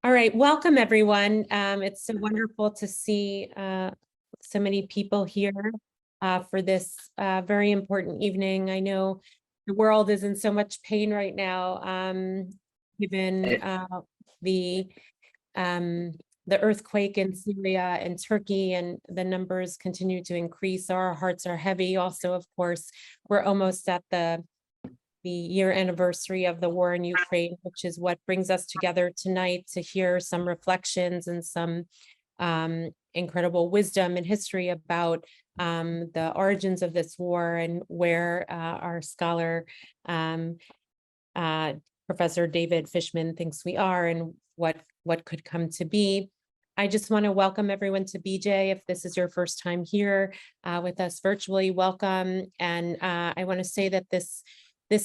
All right, welcome everyone. It's so wonderful to see so many people here for this very important evening. I know the world is in so much pain right now, given the earthquake in Syria and Turkey, and the numbers continue to increase. Our hearts are heavy. Also, of course, we're almost at the year anniversary of the war in Ukraine, which is what brings us together tonight to hear some reflections and some incredible wisdom and history about the origins of this war and where our scholar, Professor David Fishman, thinks we are and what could come to be. I just want to welcome everyone to BJ. If this is your first time here with us virtually, welcome. And I want to say that this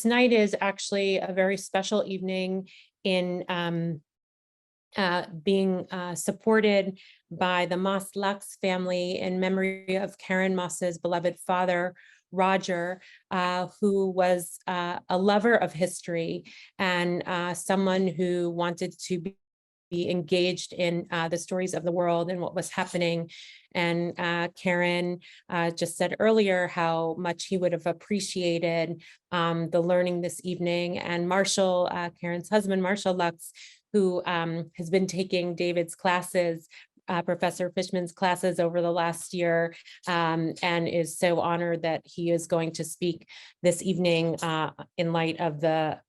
night is actually a very special evening in being supported by the Moss Lux family in memory of Karen Moss's beloved father, Roger, who was a lover of history and someone who wanted to be engaged in the stories of the world and what was happening. And Karen just said earlier how much he would have appreciated the learning this evening. And Marshall, Karen's husband, Marshall Lux, who has been taking David's classes, Professor Fishman's classes over the last year, and is so honored that he is going to speak this evening in light of the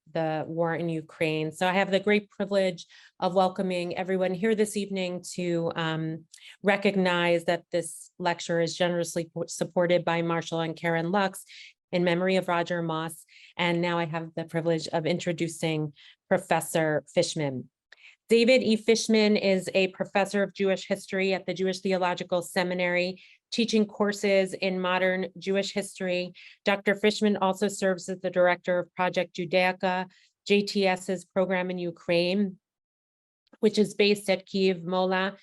war in Ukraine. So I have the great privilege of welcoming everyone here this evening to recognize that this lecture is generously supported by Marshall and Karen Lux in memory of Roger Moss. And now I have the privilege of introducing Professor Fishman. David E. Fishman is a professor of Jewish history at the Jewish Theological Seminary, teaching courses in modern Jewish history. Dr. Fishman also serves as the director of Project Judaica, JTS's program in Ukraine, which is based at Kyiv Mola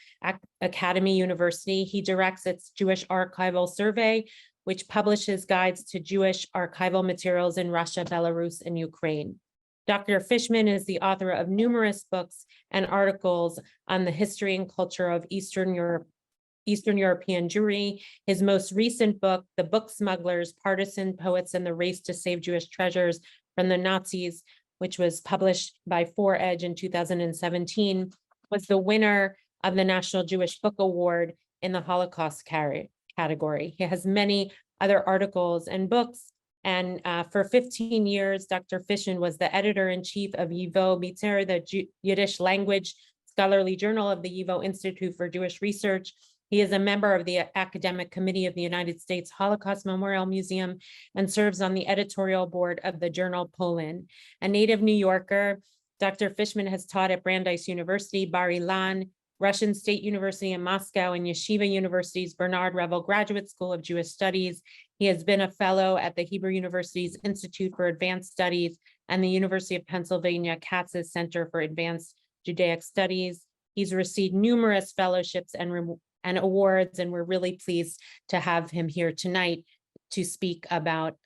Academy University. He directs its Jewish Archival Survey, which publishes guides to Jewish archival materials in Russia, Belarus, and Ukraine. Dr. Fishman is the author of numerous books and articles on the history and culture of Eastern European Jewry. His most recent book, The Book Smugglers, Partisan Poets and the Race to Save Jewish Treasures from the Nazis, which was published by 4Edge in 2017, was the winner of the National Jewish Book Award in the Holocaust category. He has many other articles and books. And for 15 years, Dr. Fishman was the editor-in-chief of YIVO Biter, the Yiddish language scholarly journal of the YIVO Institute for Jewish Research. He is a member of the Academic Committee of the United States Holocaust Memorial Museum and serves on the editorial board of the journal Poland. A native New Yorker, Dr. Fishman has taught at Brandeis University, Bar Ilan, Russian State University in Moscow, and Yeshiva University's Bernard Revel Graduate School of Jewish Studies. He has been a fellow at the Hebrew University's Institute for Advanced Studies and the University of Pennsylvania Katz's Center for Advanced Judaic Studies. He's received numerous fellowships and awards, and we're really pleased to have him here tonight to speak about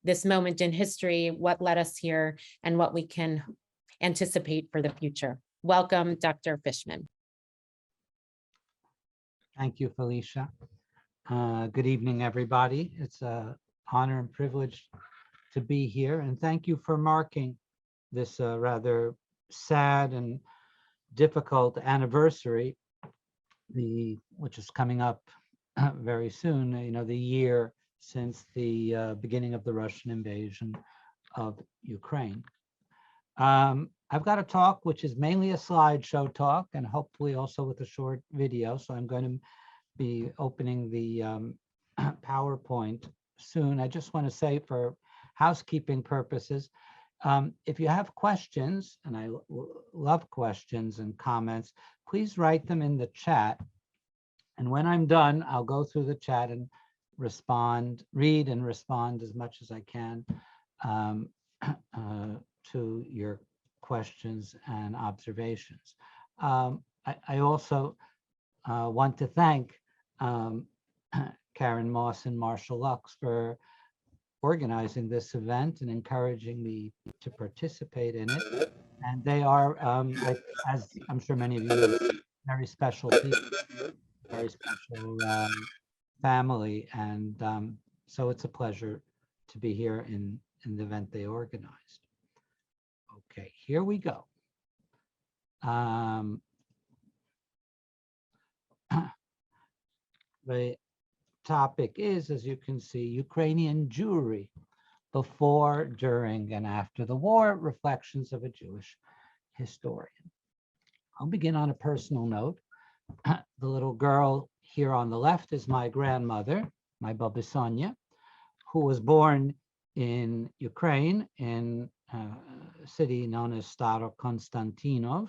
this moment in history, what led us here, and what we can anticipate for the future. Welcome, Dr. Fishman. Thank you, Felicia. Good evening, everybody. It's an honor and privilege to be here, and thank you for marking this rather sad and difficult anniversary, which is coming up very soon, you know, the year since the beginning of the Russian invasion of Ukraine. I've got a talk which is mainly a slideshow talk and hopefully also with a short video. So I'm going to be opening the PowerPoint soon. I just want to say, for housekeeping purposes, if you have questions, and I love questions and comments, please write them in the chat. And when I'm done, I'll go through the chat and read and respond as much as I can to your questions and observations. I also want to thank Karen Moss and Marshall Lux for organizing this event and encouraging me to participate in it. And they are, as I'm sure many of you know, very special people, very special family. And so it's a pleasure to be here in the event they organized. Okay, here we go. The topic is, as you can see, Ukrainian Jewry, before, during, and after the war, reflections of a Jewish historian. I'll begin on a personal note. The little girl here on the left is my grandmother, my Baba Sonia, who was born in Ukraine in a city known as Staro-Konstantinov,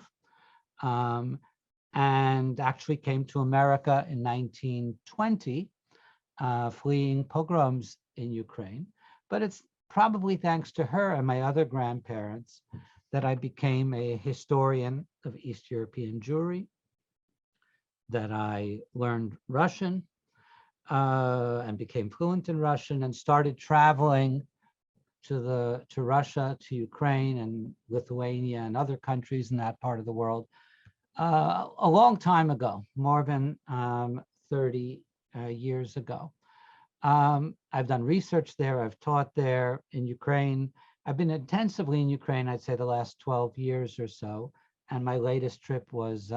and actually came to America in 1920, fleeing pogroms in Ukraine. But it's probably thanks to her and my other grandparents that I became a historian of East European Jewry, that I learned Russian and became fluent in Russian, and started traveling to Russia, to Ukraine and Lithuania and other countries in that part of the world a long time ago, more than 30 years ago. I've done research there, I've taught there in Ukraine. I've been intensively in Ukraine, I'd say the last 12 years or so. And my latest trip was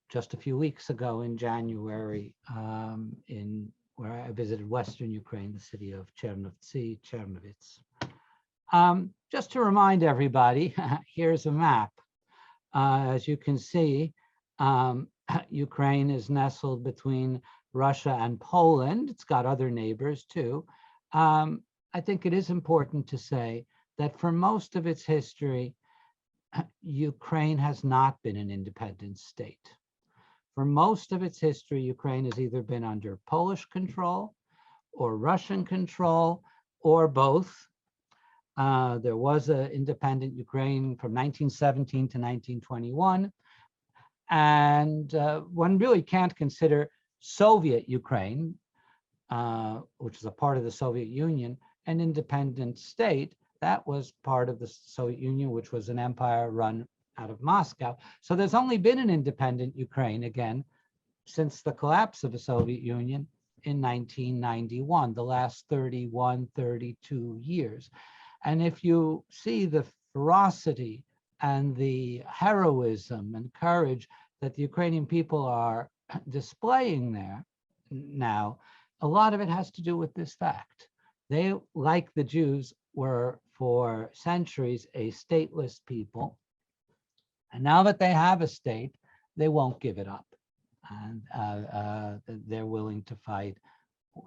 just a few weeks ago in January, where I visited Western Ukraine, the city of Chernivtsi. Just to remind everybody, here's a map. As you can see, Ukraine is nestled between Russia and Poland. It's got other neighbors too. I think it is important to say that for most of its history, Ukraine has not been an independent state. For most of its history, Ukraine has either been under Polish control or Russian control or both. There was an independent Ukraine from 1917 to 1921. And one really can't consider Soviet Ukraine, which is a part of the Soviet Union, an independent state. That was part of the Soviet Union, which was an empire run out of Moscow. So there's only been an independent Ukraine, again, since the collapse of the Soviet Union in 1991, the last 31, 32 years. And if you see the ferocity and the heroism and courage that the Ukrainian people are displaying there now, a lot of it has to do with this fact. They, like the Jews, were for centuries a stateless people. And now that they have a state, they won't give it up. And they're willing to fight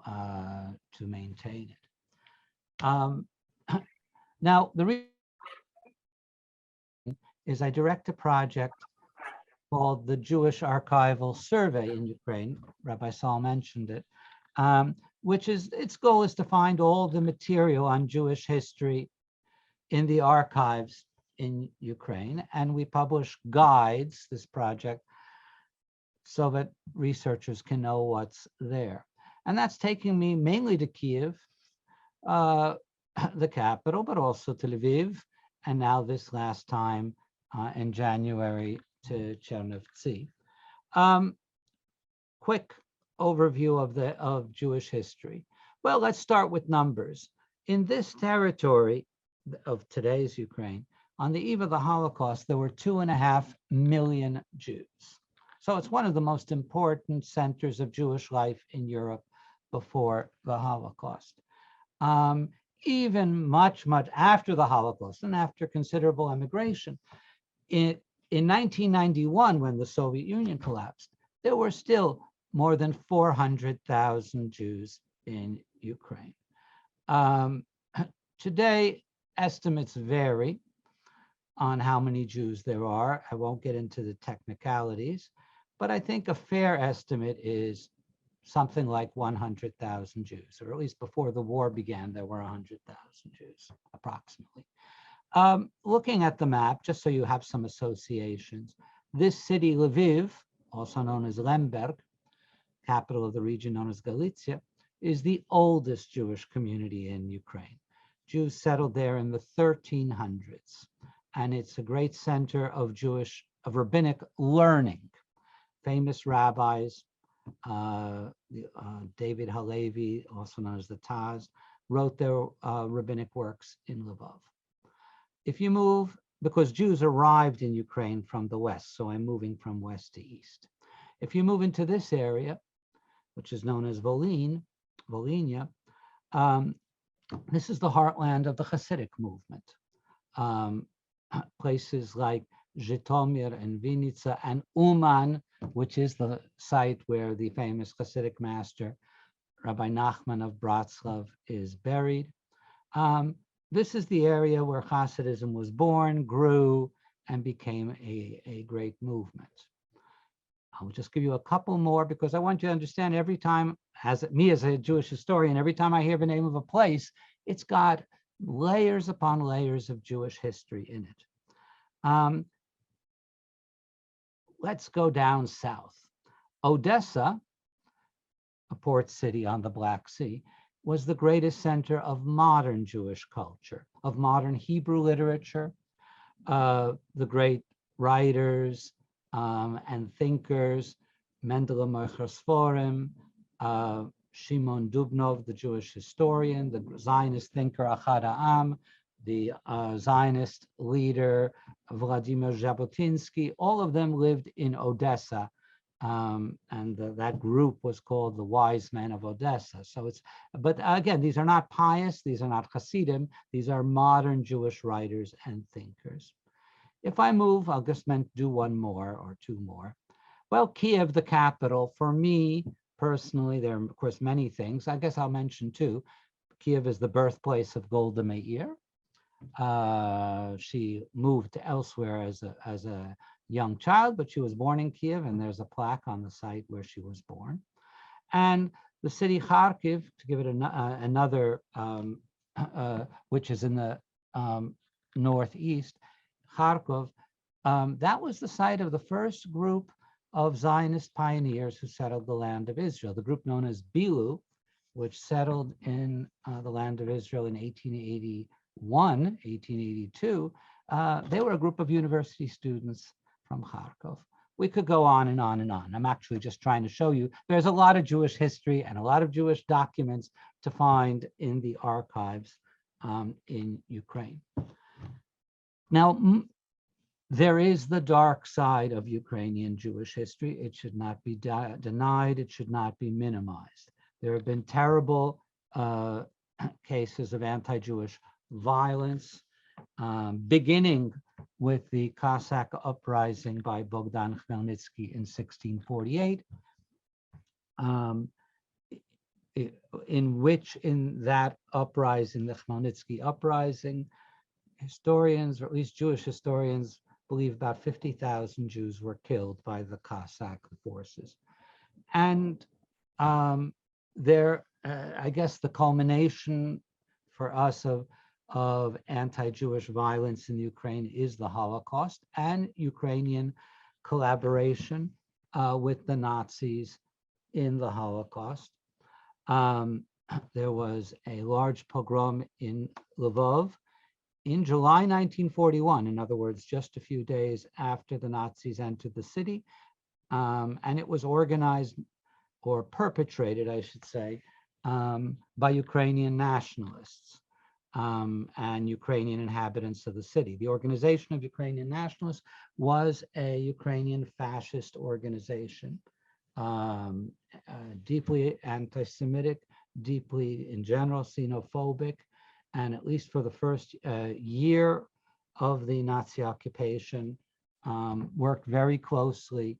to maintain it. Now, the reason is I direct a project called the Jewish Archival Survey in Ukraine. Rabbi Saul mentioned it, which is, its goal is to find all the material on Jewish history in the archives in Ukraine. And we publish guides, this project, so that researchers can know what's there. And that's taking me mainly to Kiev, the capital, but also to Lviv, and now this last time in January to Chernivtsi. Quick overview of Jewish history. Well, let's start with numbers. In this territory of today's Ukraine, on the eve of the Holocaust, there were 2.5 million Jews. So it's one of the most important centers of Jewish life in Europe before the Holocaust. Even much after the Holocaust and after considerable emigration, in 1991, when the Soviet Union collapsed, there were still more than 400,000 Jews in Ukraine. Today, estimates vary on how many Jews there are. I won't get into the technicalities, but I think a fair estimate is something like 100,000 Jews, or at least before the war began, there were 100,000 Jews, approximately. Looking at the map, just so you have some associations, this city, Lviv, also known as Lemberg, capital of the region known as Galicia, is the oldest Jewish community in Ukraine. Jews settled there in the 1300s. and it's a great center of rabbinic learning. Famous rabbis, David Halevi, also known as the Taz, wrote their rabbinic works in Lvov. If you move, because Jews arrived in Ukraine from the west, so I'm moving from west to east. If you move into this area, which is known as Volhynia, this is the heartland of the Hasidic movement. Places like Zhytomyr and Vinnitsa and Uman, which is the site where the famous Hasidic master, Rabbi Nachman of Bratslav, is buried. This is the area where Hasidism was born, grew, and became a great movement. I'll just give you a couple more because I want you to understand every time, as a Jewish historian, every time I hear the name of a place, it's got layers upon layers of Jewish history in it. Let's go down south. Odessa, a port city on the Black Sea, was the greatest center of modern Jewish culture, of modern Hebrew literature. The great writers and thinkers, Mendele Mocher Sforim, Shimon Dubnov, the Jewish historian, the Zionist thinker Achad Ha'am, the Zionist leader Vladimir Jabotinsky, all of them lived in Odessa. And that group was called the Wise Men of Odessa. So but again, these are not pious, these are not Hasidim, these are modern Jewish writers and thinkers. If I move, I'll just do one more or two more. Well, Kiev, the capital, for me personally, there are of course many things. I guess I'll mention two. Kiev is the birthplace of Golda Meir. She moved elsewhere as a young child, but she was born in Kiev, and there's a plaque on the site where she was born. And the city Kharkiv, to give it another, which is in the northeast, Kharkov, that was the site of the first group of Zionist pioneers who settled the land of Israel, the group known as Bilu, which settled in the land of Israel in 1881, 1882. They were a group of university students from Kharkov. We could go on and on and on. I'm actually just trying to show you there's a lot of Jewish history and a lot of Jewish documents to find in the archives in Ukraine. Now, there is the dark side of Ukrainian Jewish history. It should not be denied. It should not be minimized. There have been terrible cases of anti-Jewish violence, beginning with the Cossack uprising by Bogdan Khmelnytsky in 1648, in that uprising, the Khmelnytsky uprising, historians, or at least Jewish historians, believe about 50,000 Jews were killed by the Cossack forces. And I guess the culmination for us of anti-Jewish violence in Ukraine is the Holocaust and Ukrainian collaboration with the Nazis in the Holocaust. There was a large pogrom in Lvov in July 1941, in other words, just a few days after the Nazis entered the city. And it was organized, or perpetrated, I should say, by Ukrainian nationalists and Ukrainian inhabitants of the city. The Organization of Ukrainian Nationalists was a Ukrainian fascist organization, deeply anti-Semitic, deeply, in general, xenophobic, and at least for the first year of the Nazi occupation, worked very closely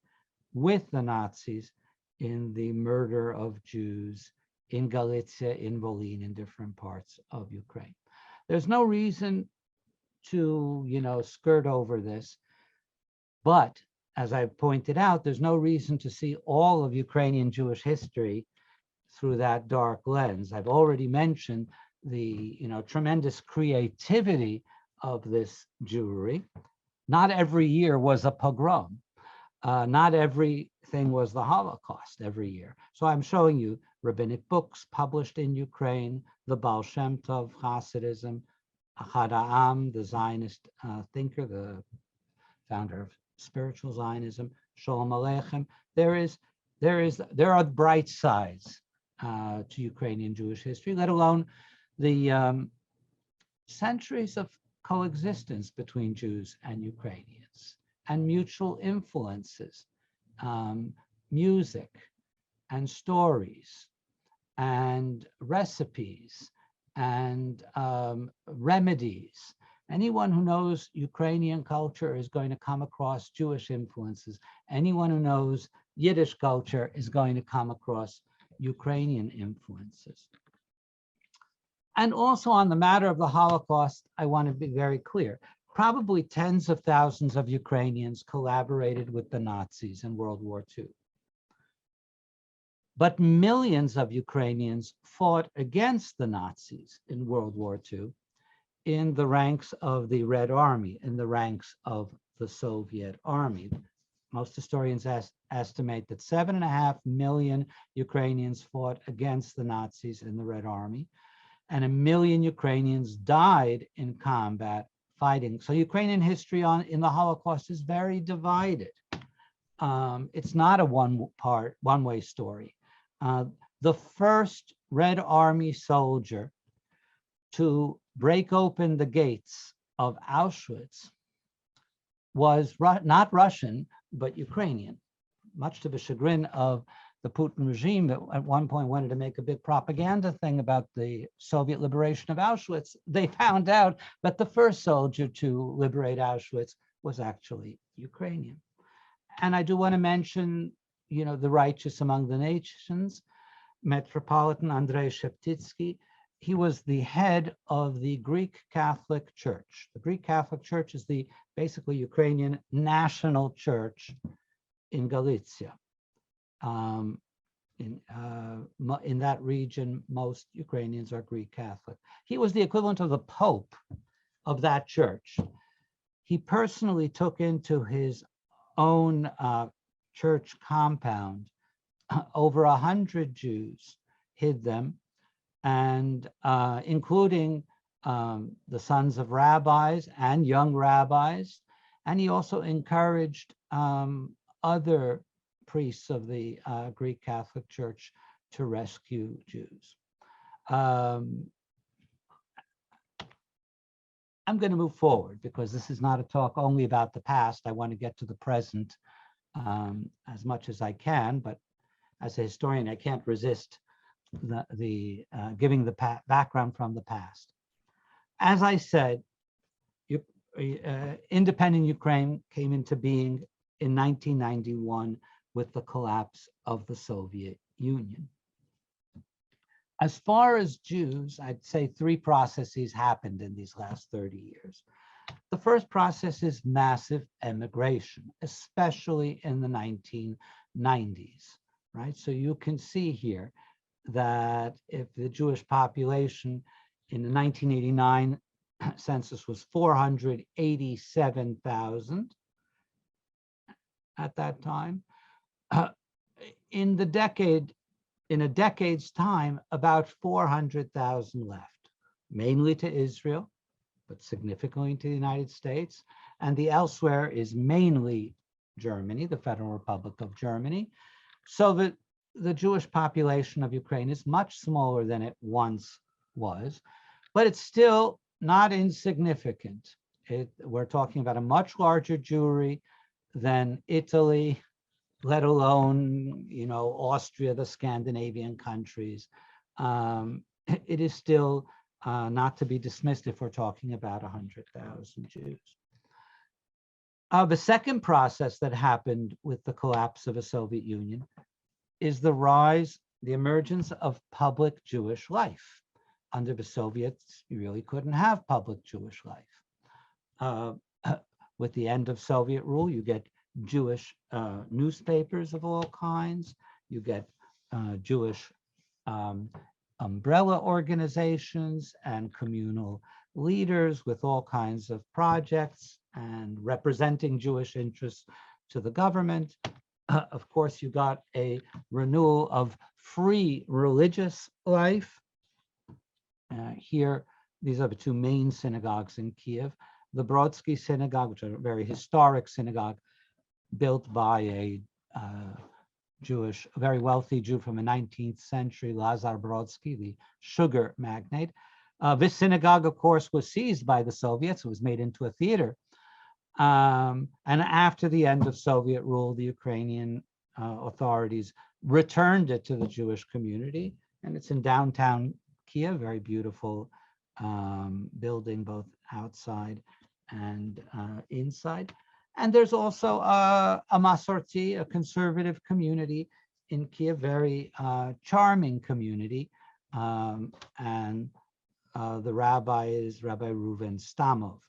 with the Nazis in the murder of Jews in Galicia, in Volyn, in different parts of Ukraine. There's no reason to, skirt over this, but as I pointed out, there's no reason to see all of Ukrainian Jewish history through that dark lens. I've already mentioned the tremendous creativity of this Jewry. Not every year was a pogrom. Not everything was the Holocaust every year. So I'm showing you rabbinic books published in Ukraine, the Baal Shem Tov, Hasidism, Ahad Ha'am, the Zionist thinker, the founder of spiritual Zionism, Sholem Aleichem. There are bright sides to Ukrainian Jewish history, let alone the centuries of coexistence between Jews and Ukrainians and mutual influences, music and stories and recipes and remedies. Anyone who knows Ukrainian culture is going to come across Jewish influences. Anyone who knows Yiddish culture is going to come across Ukrainian influences. And also on the matter of the Holocaust, I want to be very clear. Probably tens of thousands of Ukrainians collaborated with the Nazis in World War II. But millions of Ukrainians fought against the Nazis in World War II in the ranks of the Red Army, in the ranks of the Soviet Army. Most historians estimate that 7.5 million Ukrainians fought against the Nazis in the Red Army, and 1 million Ukrainians died in combat fighting. So Ukrainian history in the Holocaust is very divided. It's not a one-way story. The first Red Army soldier to break open the gates of Auschwitz was not Russian, but Ukrainian, much to the chagrin of the Putin regime that at one point wanted to make a big propaganda thing about the Soviet liberation of Auschwitz. They found out that the first soldier to liberate Auschwitz was actually Ukrainian. And I do want to mention, the righteous among the nations, Metropolitan Andrei Sheptytsky. He was the head of the Greek Catholic Church. The Greek Catholic Church is the basically Ukrainian national church in Galicia. In that region, most Ukrainians are Greek Catholic. He was the equivalent of the Pope of that church. He personally took into his own church compound over 100 Jews, hid them, and including the sons of rabbis and young rabbis. And he also encouraged other priests of the Greek Catholic Church to rescue Jews. I'm going to move forward because this is not a talk only about the past. I want to get to the present as much as I can, but as a historian, I can't resist giving the background from the past. As I said, independent Ukraine came into being in 1991 with the collapse of the Soviet Union. As far as Jews, I'd say 3 processes happened in these last 30 years. The first process is massive emigration, especially in the 1990s, right? So you can see here that if the Jewish population in the 1989 census was 487,000 at that time, in a decade's time, about 400,000 left, mainly to Israel, but significantly to the United States. And the elsewhere is mainly Germany, the Federal Republic of Germany. So that the Jewish population of Ukraine is much smaller than it once was, but it's still not insignificant. We're talking about a much larger Jewry than Italy, let alone, Austria, the Scandinavian countries. It is still not to be dismissed if we're talking about 100,000 Jews. The second process that happened with the collapse of the Soviet Union is the emergence of public Jewish life. Under the Soviets, you really couldn't have public Jewish life. With the end of Soviet rule, you get Jewish newspapers of all kinds. You get Jewish umbrella organizations and communal leaders with all kinds of projects and representing Jewish interests to the government. Of course, you got a renewal of free religious life. Here, these are the two main synagogues in Kiev. The Brodsky Synagogue, which is a very historic synagogue built by a very wealthy Jew from the 19th century, Lazar Brodsky, the sugar magnate. This synagogue, of course, was seized by the Soviets. It was made into a theater. And after the end of Soviet rule, the Ukrainian authorities returned it to the Jewish community. And it's in downtown Kiev, very beautiful building, both outside and inside. And there's also a Masorti, a conservative community in Kiev, very charming community. And the rabbi is Rabbi Reuven Stamov.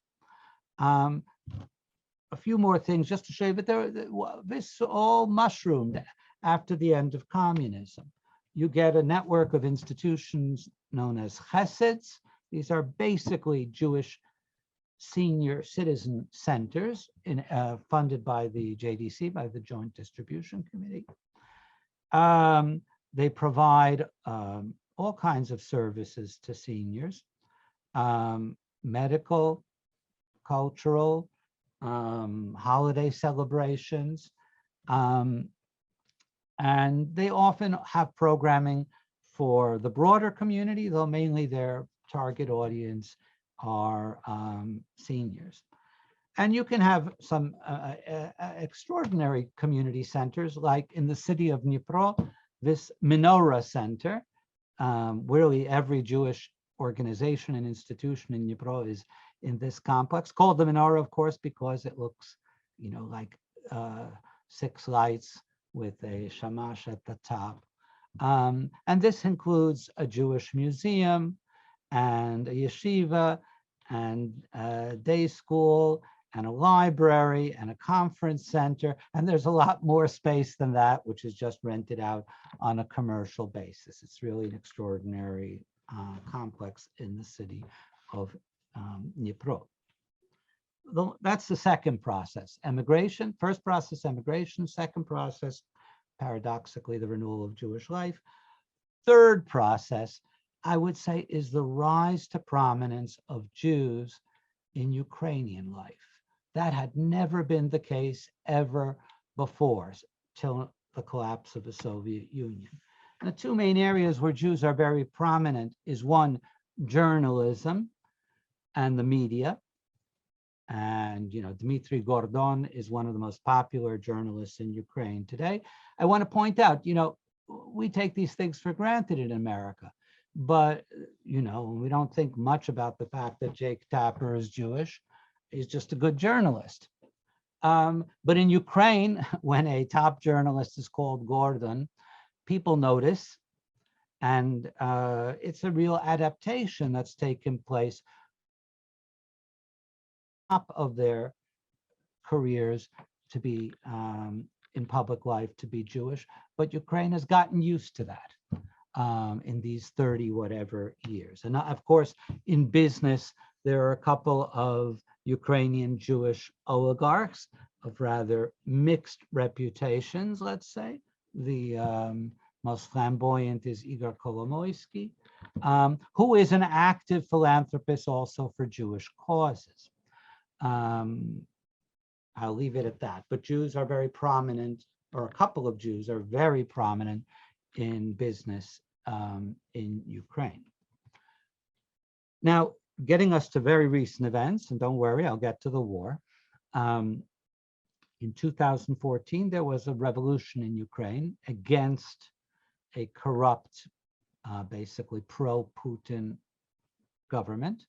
A few more things just to show you, but this all mushroomed after the end of communism. You get a network of institutions known as cheseds. These are basically Jewish senior citizen centers funded by the JDC, by the Joint Distribution Committee. They provide all kinds of services to seniors, medical, cultural, holiday celebrations, and they often have programming for the broader community, though mainly their target audience are seniors. And you can have some extraordinary community centers, like in the city of Dnipro, this Menorah Center. Really every Jewish organization and institution in Dnipro is in this complex, called the Menorah, of course, because it looks, like 6 lights with a shamash at the top. And this includes a Jewish museum and a yeshiva and a day school and a library and a conference center. And there's a lot more space than that, which is just rented out on a commercial basis. It's really an extraordinary complex in the city of Dnipro. That's the second process, emigration. First process, emigration. Second process, paradoxically, the renewal of Jewish life. Third process, I would say, is the rise to prominence of Jews in Ukrainian life. That had never been the case ever before, till the collapse of the Soviet Union. And the two main areas where Jews are very prominent is one, journalism and the media. And, Dmitry Gordon is one of the most popular journalists in Ukraine today. I want to point out, we take these things for granted in America, but, we don't think much about the fact that Jake Tapper is Jewish. He's just a good journalist. But in Ukraine, when a top journalist is called Gordon, people notice. And it's a real adaptation that's taken place top of their careers to be in public life, to be Jewish. But Ukraine has gotten used to that in these 30 whatever years. And of course, in business, there are a couple of Ukrainian Jewish oligarchs of rather mixed reputations, let's say. The most flamboyant is Igor Kolomoisky, who is an active philanthropist also for Jewish causes. I'll leave it at that. But Jews are very prominent, or a couple of Jews are very prominent in business in Ukraine. Now, getting us to very recent events, and don't worry, I'll get to the war. In 2014, there was a revolution in Ukraine against a corrupt, basically pro-Putin government.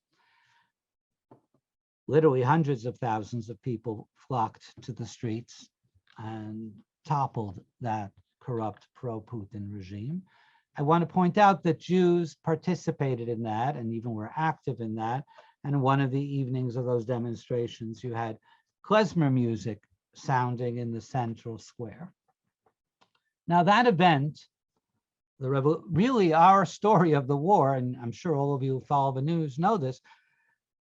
Literally hundreds of thousands of people flocked to the streets and toppled that corrupt pro-Putin regime. I want to point out that Jews participated in that and even were active in that. And one of the evenings of those demonstrations, you had klezmer music sounding in the central square. Now that event, really our story of the war, and I'm sure all of you who follow the news know this,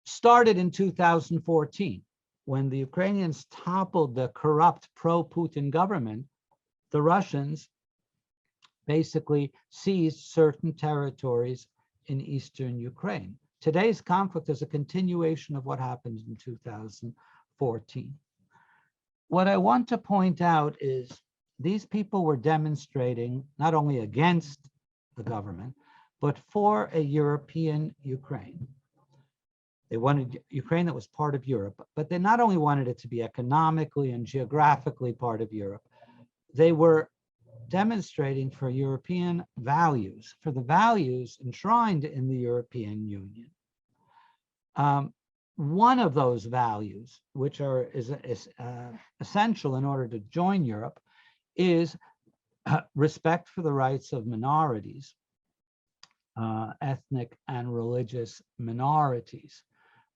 started in 2014 when the Ukrainians toppled the corrupt pro-Putin government. The Russians basically seized certain territories in eastern Ukraine. today's conflict is a continuation of what happened in 2014. What I want to point out is these people were demonstrating not only against the government, but for a European Ukraine. They wanted Ukraine that was part of Europe, but they not only wanted it to be economically and geographically part of Europe, they were demonstrating for European values, for the values enshrined in the European Union. One of those values, which is essential in order to join Europe, is respect for the rights of minorities, ethnic and religious minorities.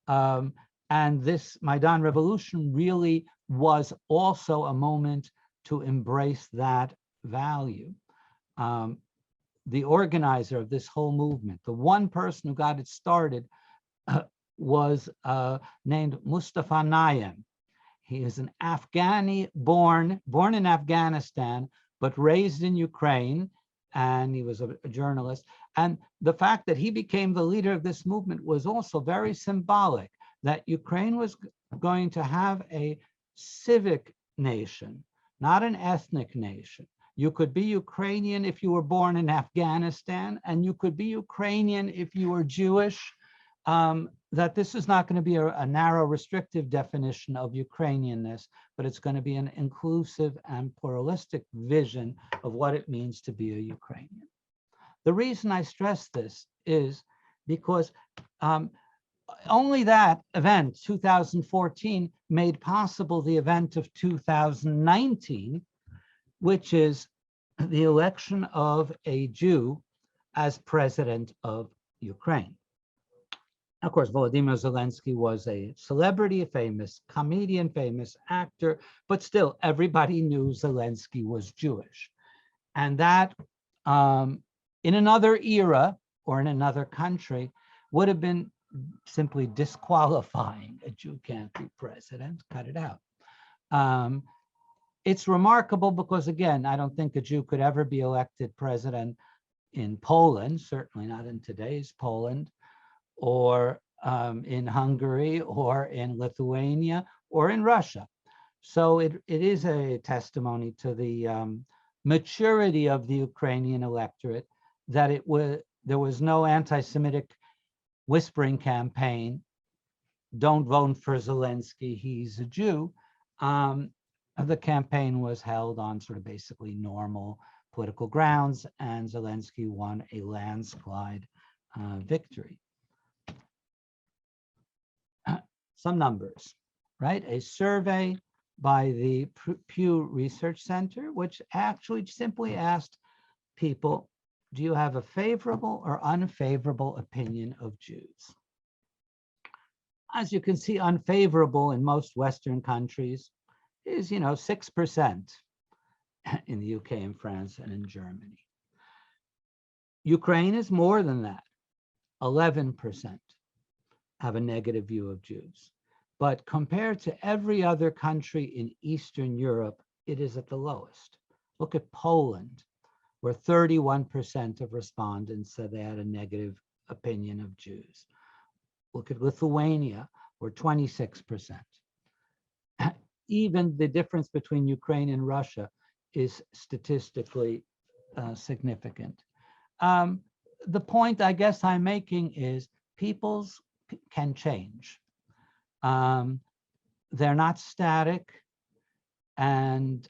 And this Maidan revolution really was also a moment to embrace that value. The organizer of this whole movement, the one person who got it started, was named Mustafa Naim. He is an Afghani born in Afghanistan, but raised in Ukraine, and he was a journalist. And the fact that he became the leader of this movement was also very symbolic, that Ukraine was going to have a civic nation, not an ethnic nation. You could be Ukrainian if you were born in Afghanistan, and you could be Ukrainian if you were Jewish. That this is not going to be a narrow, restrictive definition of Ukrainianness, but it's going to be an inclusive and pluralistic vision of what it means to be a Ukrainian. The reason I stress this is because only that event, 2014, made possible the event of 2019, which is the election of a Jew as president of Ukraine. Of course, Volodymyr Zelensky was a celebrity, a famous comedian, famous actor, but still everybody knew Zelensky was Jewish. And that in another era or in another country would have been simply disqualifying. A Jew can't be president, cut it out. It's remarkable because, again, I don't think a Jew could ever be elected president in Poland, certainly not in today's Poland, or in Hungary, or in Lithuania, or in Russia. So it is a testimony to the maturity of the Ukrainian electorate that there was no anti-Semitic whispering campaign, don't vote for Zelensky, he's a Jew. The campaign was held on sort of basically normal political grounds, and Zelensky won a landslide victory. Some numbers, right? A survey by the Pew Research Center, which actually simply asked people, do you have a favorable or unfavorable opinion of Jews? As you can see, unfavorable in most Western countries is, 6% in the UK and France and in Germany. Ukraine is more than that, 11% have a negative view of Jews. But compared to every other country in Eastern Europe, it is at the lowest. Look at Poland, where 31% of respondents said they had a negative opinion of Jews. Look at Lithuania, where 26%. Even the difference between Ukraine and Russia is statistically significant. The point I guess I'm making is peoples can change. They're not static, and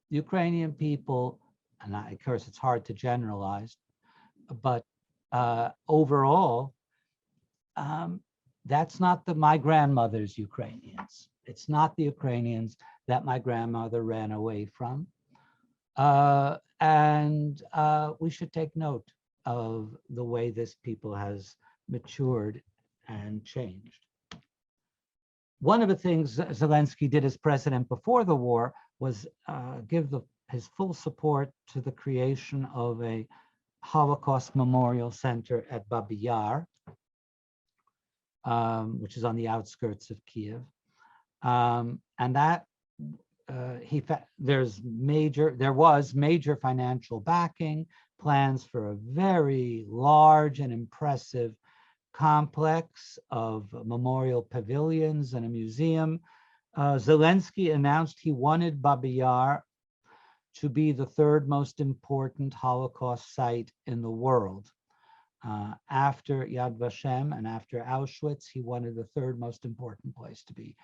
Ukrainian people, and of course it's hard to generalize, but overall, that's not my grandmother's Ukrainians. It's not the Ukrainians that my grandmother ran away from. And we should take note of the way this people has matured and changed. One of the things Zelensky did as president before the war was give his full support to the creation of a Holocaust Memorial Center at Babi Yar, which is on the outskirts of Kiev. And that there was major financial backing, plans for a very large and impressive complex of memorial pavilions and a museum. Zelensky announced he wanted Babi Yar to be the third most important Holocaust site in the world. After Yad Vashem and after Auschwitz, he wanted the third most important place to be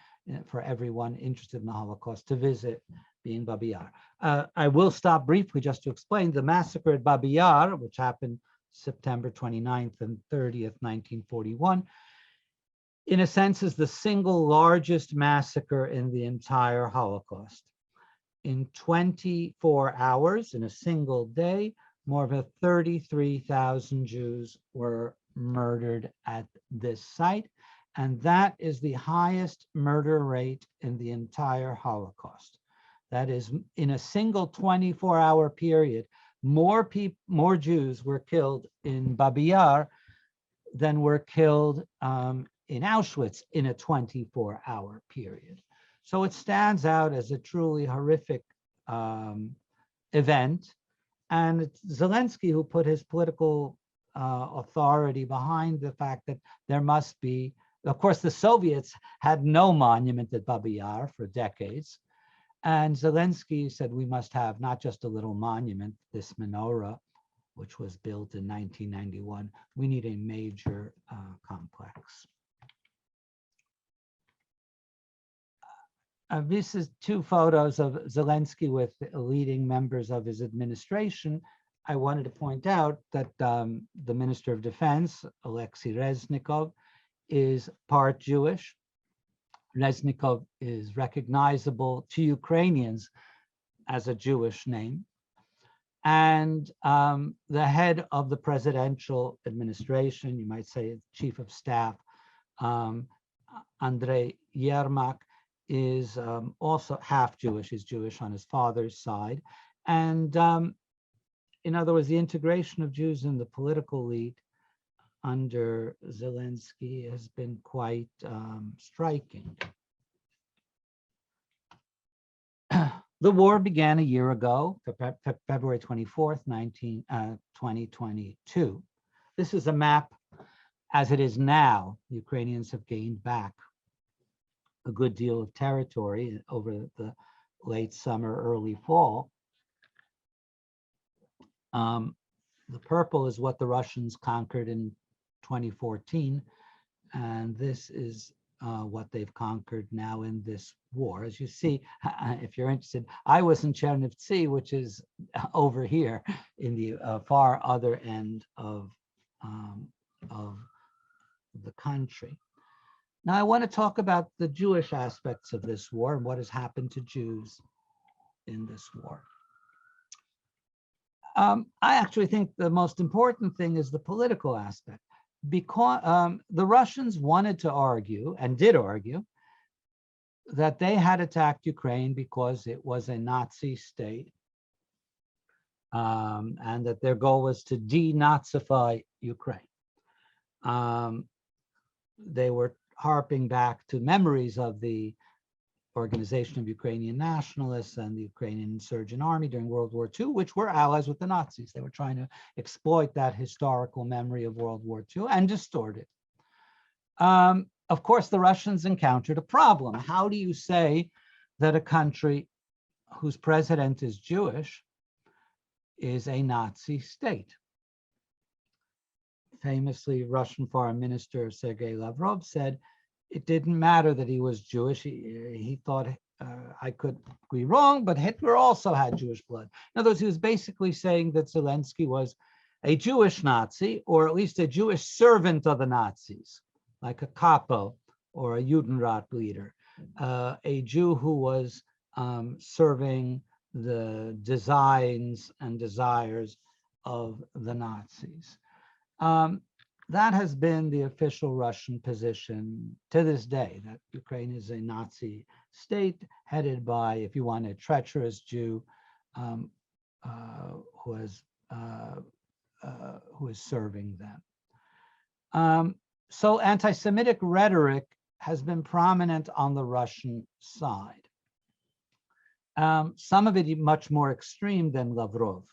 for everyone interested in the Holocaust to visit, being Babi Yar. I will stop briefly just to explain the massacre at Babi Yar, which happened September 29th and 30th, 1941, in a sense is the single largest massacre in the entire Holocaust. In 24 hours, in a single day, more than 33,000 Jews were murdered at this site, and that is the highest murder rate in the entire Holocaust. That is, in a single 24-hour period, more Jews were killed in Babi Yar than were killed in Auschwitz in a 24-hour period. So it stands out as a truly horrific event. And it's Zelensky who put his political authority behind the fact that there must be, of course, the Soviets had no monument at Babi Yar for decades. And Zelensky said, we must have not just a little monument, this menorah, which was built in 1991. We need a major complex. This is two photos of Zelensky with leading members of his administration. I wanted to point out that the Minister of Defense, Alexei Reznikov, is part Jewish. Reznikov is recognizable to Ukrainians as a Jewish name. And the head of the presidential administration, you might say chief of staff, Andrei Yermak, is also half Jewish. He's Jewish on his father's side. And in other words, the integration of Jews in the political elite under Zelensky has been quite striking. The war began a year ago, February 24th, 2022. This is a map as it is now. The Ukrainians have gained back a good deal of territory over the late summer, early fall. The purple is what the Russians conquered in 2014, and this is what they've conquered now in this war. As you see, if you're interested, I was in Chernivtsi, which is over here in the far other end of the country. Now, I want to talk about the Jewish aspects of this war and what has happened to Jews in this war. I actually think the most important thing is the political aspect, because the Russians wanted to argue, and did argue, that they had attacked Ukraine because it was a Nazi state, and that their goal was to denazify Ukraine. They were harping back to memories of the Organization of Ukrainian Nationalists and the Ukrainian Insurgent Army during World War II, which were allies with the Nazis. They were trying to exploit that historical memory of World War II and distort it. Of course, the Russians encountered a problem. How do you say that a country whose president is Jewish is a Nazi state? Famously, Russian Foreign Minister Sergei Lavrov said it didn't matter that he was Jewish. He thought, I could be wrong, but Hitler also had Jewish blood. In other words, he was basically saying that Zelensky was a Jewish Nazi, or at least a Jewish servant of the Nazis, like a capo or a Judenrat leader, a Jew who was serving the designs and desires of the Nazis. That has been the official Russian position to this day, that Ukraine is a Nazi state headed by, if you want, a treacherous Jew who is serving them. So anti-Semitic rhetoric has been prominent on the Russian side. Some of it much more extreme than Lavrov.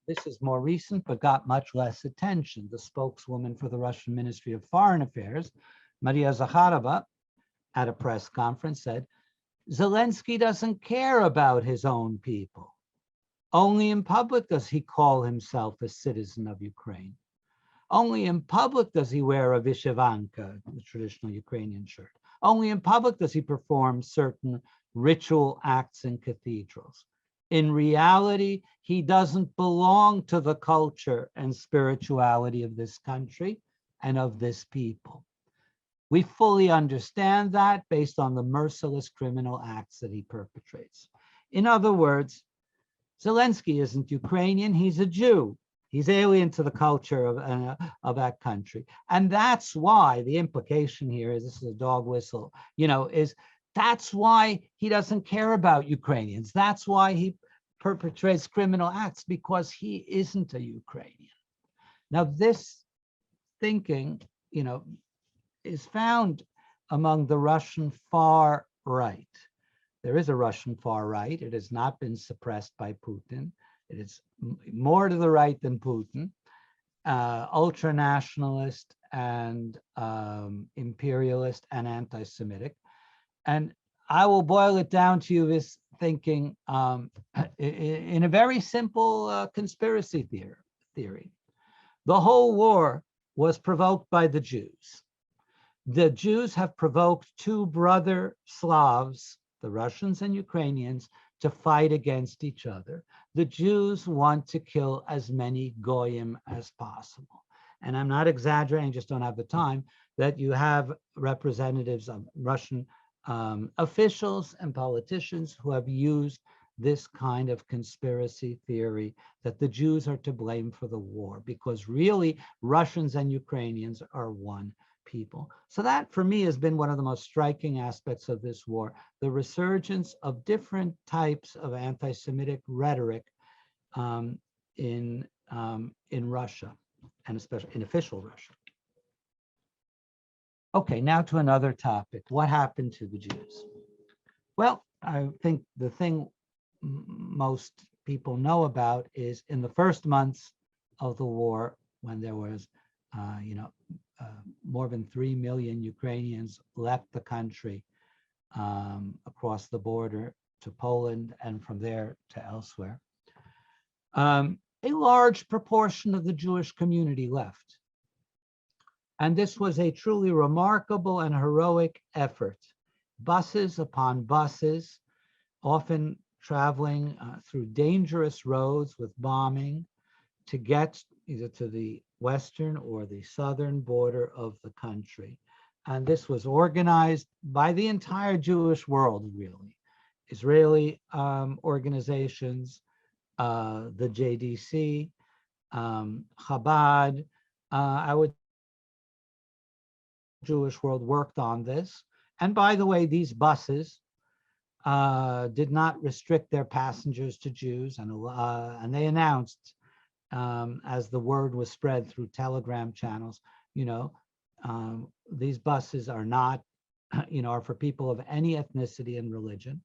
This is more recent, but got much less attention. The spokeswoman for the Russian Ministry of Foreign Affairs, Maria Zakharova, at a press conference said, Zelensky doesn't care about his own people. Only in public does he call himself a citizen of Ukraine. Only in public does he wear a vyshyvanka, the traditional Ukrainian shirt. Only in public does he perform certain ritual acts in cathedrals. In reality, he doesn't belong to the culture and spirituality of this country and of this people. We fully understand that based on the merciless criminal acts that he perpetrates. In other words, Zelensky isn't Ukrainian, he's a Jew. He's alien to the culture of that country. And that's why the implication here is, this is a dog whistle, is that's why he doesn't care about Ukrainians. That's why he perpetrates criminal acts, because he isn't a Ukrainian. Now, this thinking, is found among the Russian far right. There is a Russian far right. It has not been suppressed by Putin. It is more to the right than Putin, ultra-nationalist and imperialist and anti-Semitic. And I will boil it down to you, this thinking in a very simple conspiracy theory. The whole war was provoked by the Jews. The Jews have provoked two brother Slavs, the Russians and Ukrainians, to fight against each other. The Jews want to kill as many goyim as possible. And I'm not exaggerating, just don't have the time, that you have representatives of Russian officials and politicians who have used this kind of conspiracy theory that the Jews are to blame for the war, because really Russians and Ukrainians are one people. So that, for me, has been one of the most striking aspects of this war, the resurgence of different types of anti-Semitic rhetoric in Russia, and especially in official Russia. Okay, now to another topic. What happened to the Jews? Well, I think the thing most people know about is in the first months of the war, when there was more than 3 million Ukrainians left the country across the border to Poland and from there to elsewhere. A large proportion of the Jewish community left. And this was a truly remarkable and heroic effort. Buses upon buses, often traveling through dangerous roads with bombing to get either to the western or the southern border of the country. And this was organized by the entire Jewish world, really. Israeli organizations, the JDC, Chabad, our Jewish world worked on this. And by the way, these buses did not restrict their passengers to Jews, and they announced, as the word was spread through telegram channels, these buses are not, are for people of any ethnicity and religion,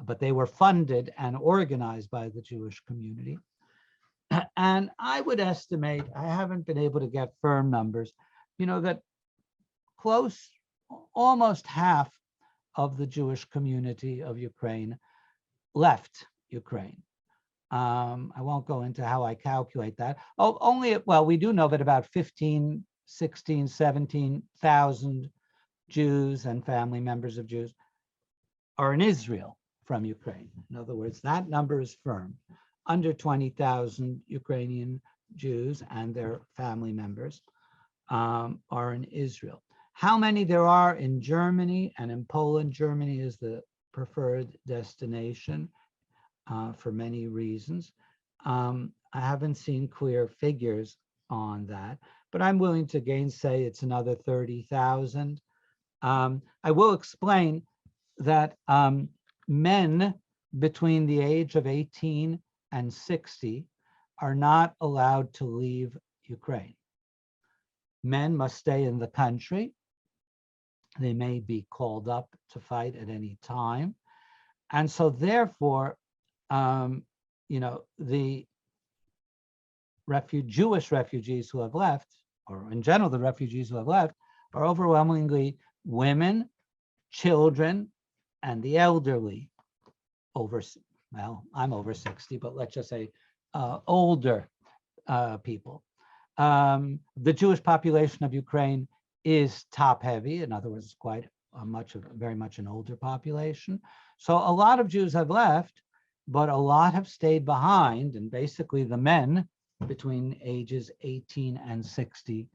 but they were funded and organized by the Jewish community. And I would estimate, I haven't been able to get firm numbers, that almost half of the Jewish community of Ukraine left Ukraine. I won't go into how I calculate that. We do know that about 15, 16, 17,000 Jews and family members of Jews are in Israel from Ukraine. In other words, that number is firm. Under 20,000 Ukrainian Jews and their family members are in Israel. How many there are in Germany and in Poland? Germany is the preferred destination for many reasons. I haven't seen clear figures on that, but I'm willing to gainsay it's another 30,000. I will explain that men between the age of 18 and 60 are not allowed to leave Ukraine. Men must stay in the country. They may be called up to fight at any time. And so therefore, the Jewish refugees who have left, or in general, the refugees who have left, are overwhelmingly women, children, and the elderly. Well, I'm over 60, but let's just say older people. The Jewish population of Ukraine is top heavy. In other words, quite very much an older population. So a lot of Jews have left, but a lot have stayed behind. And basically the men between ages 18 and 60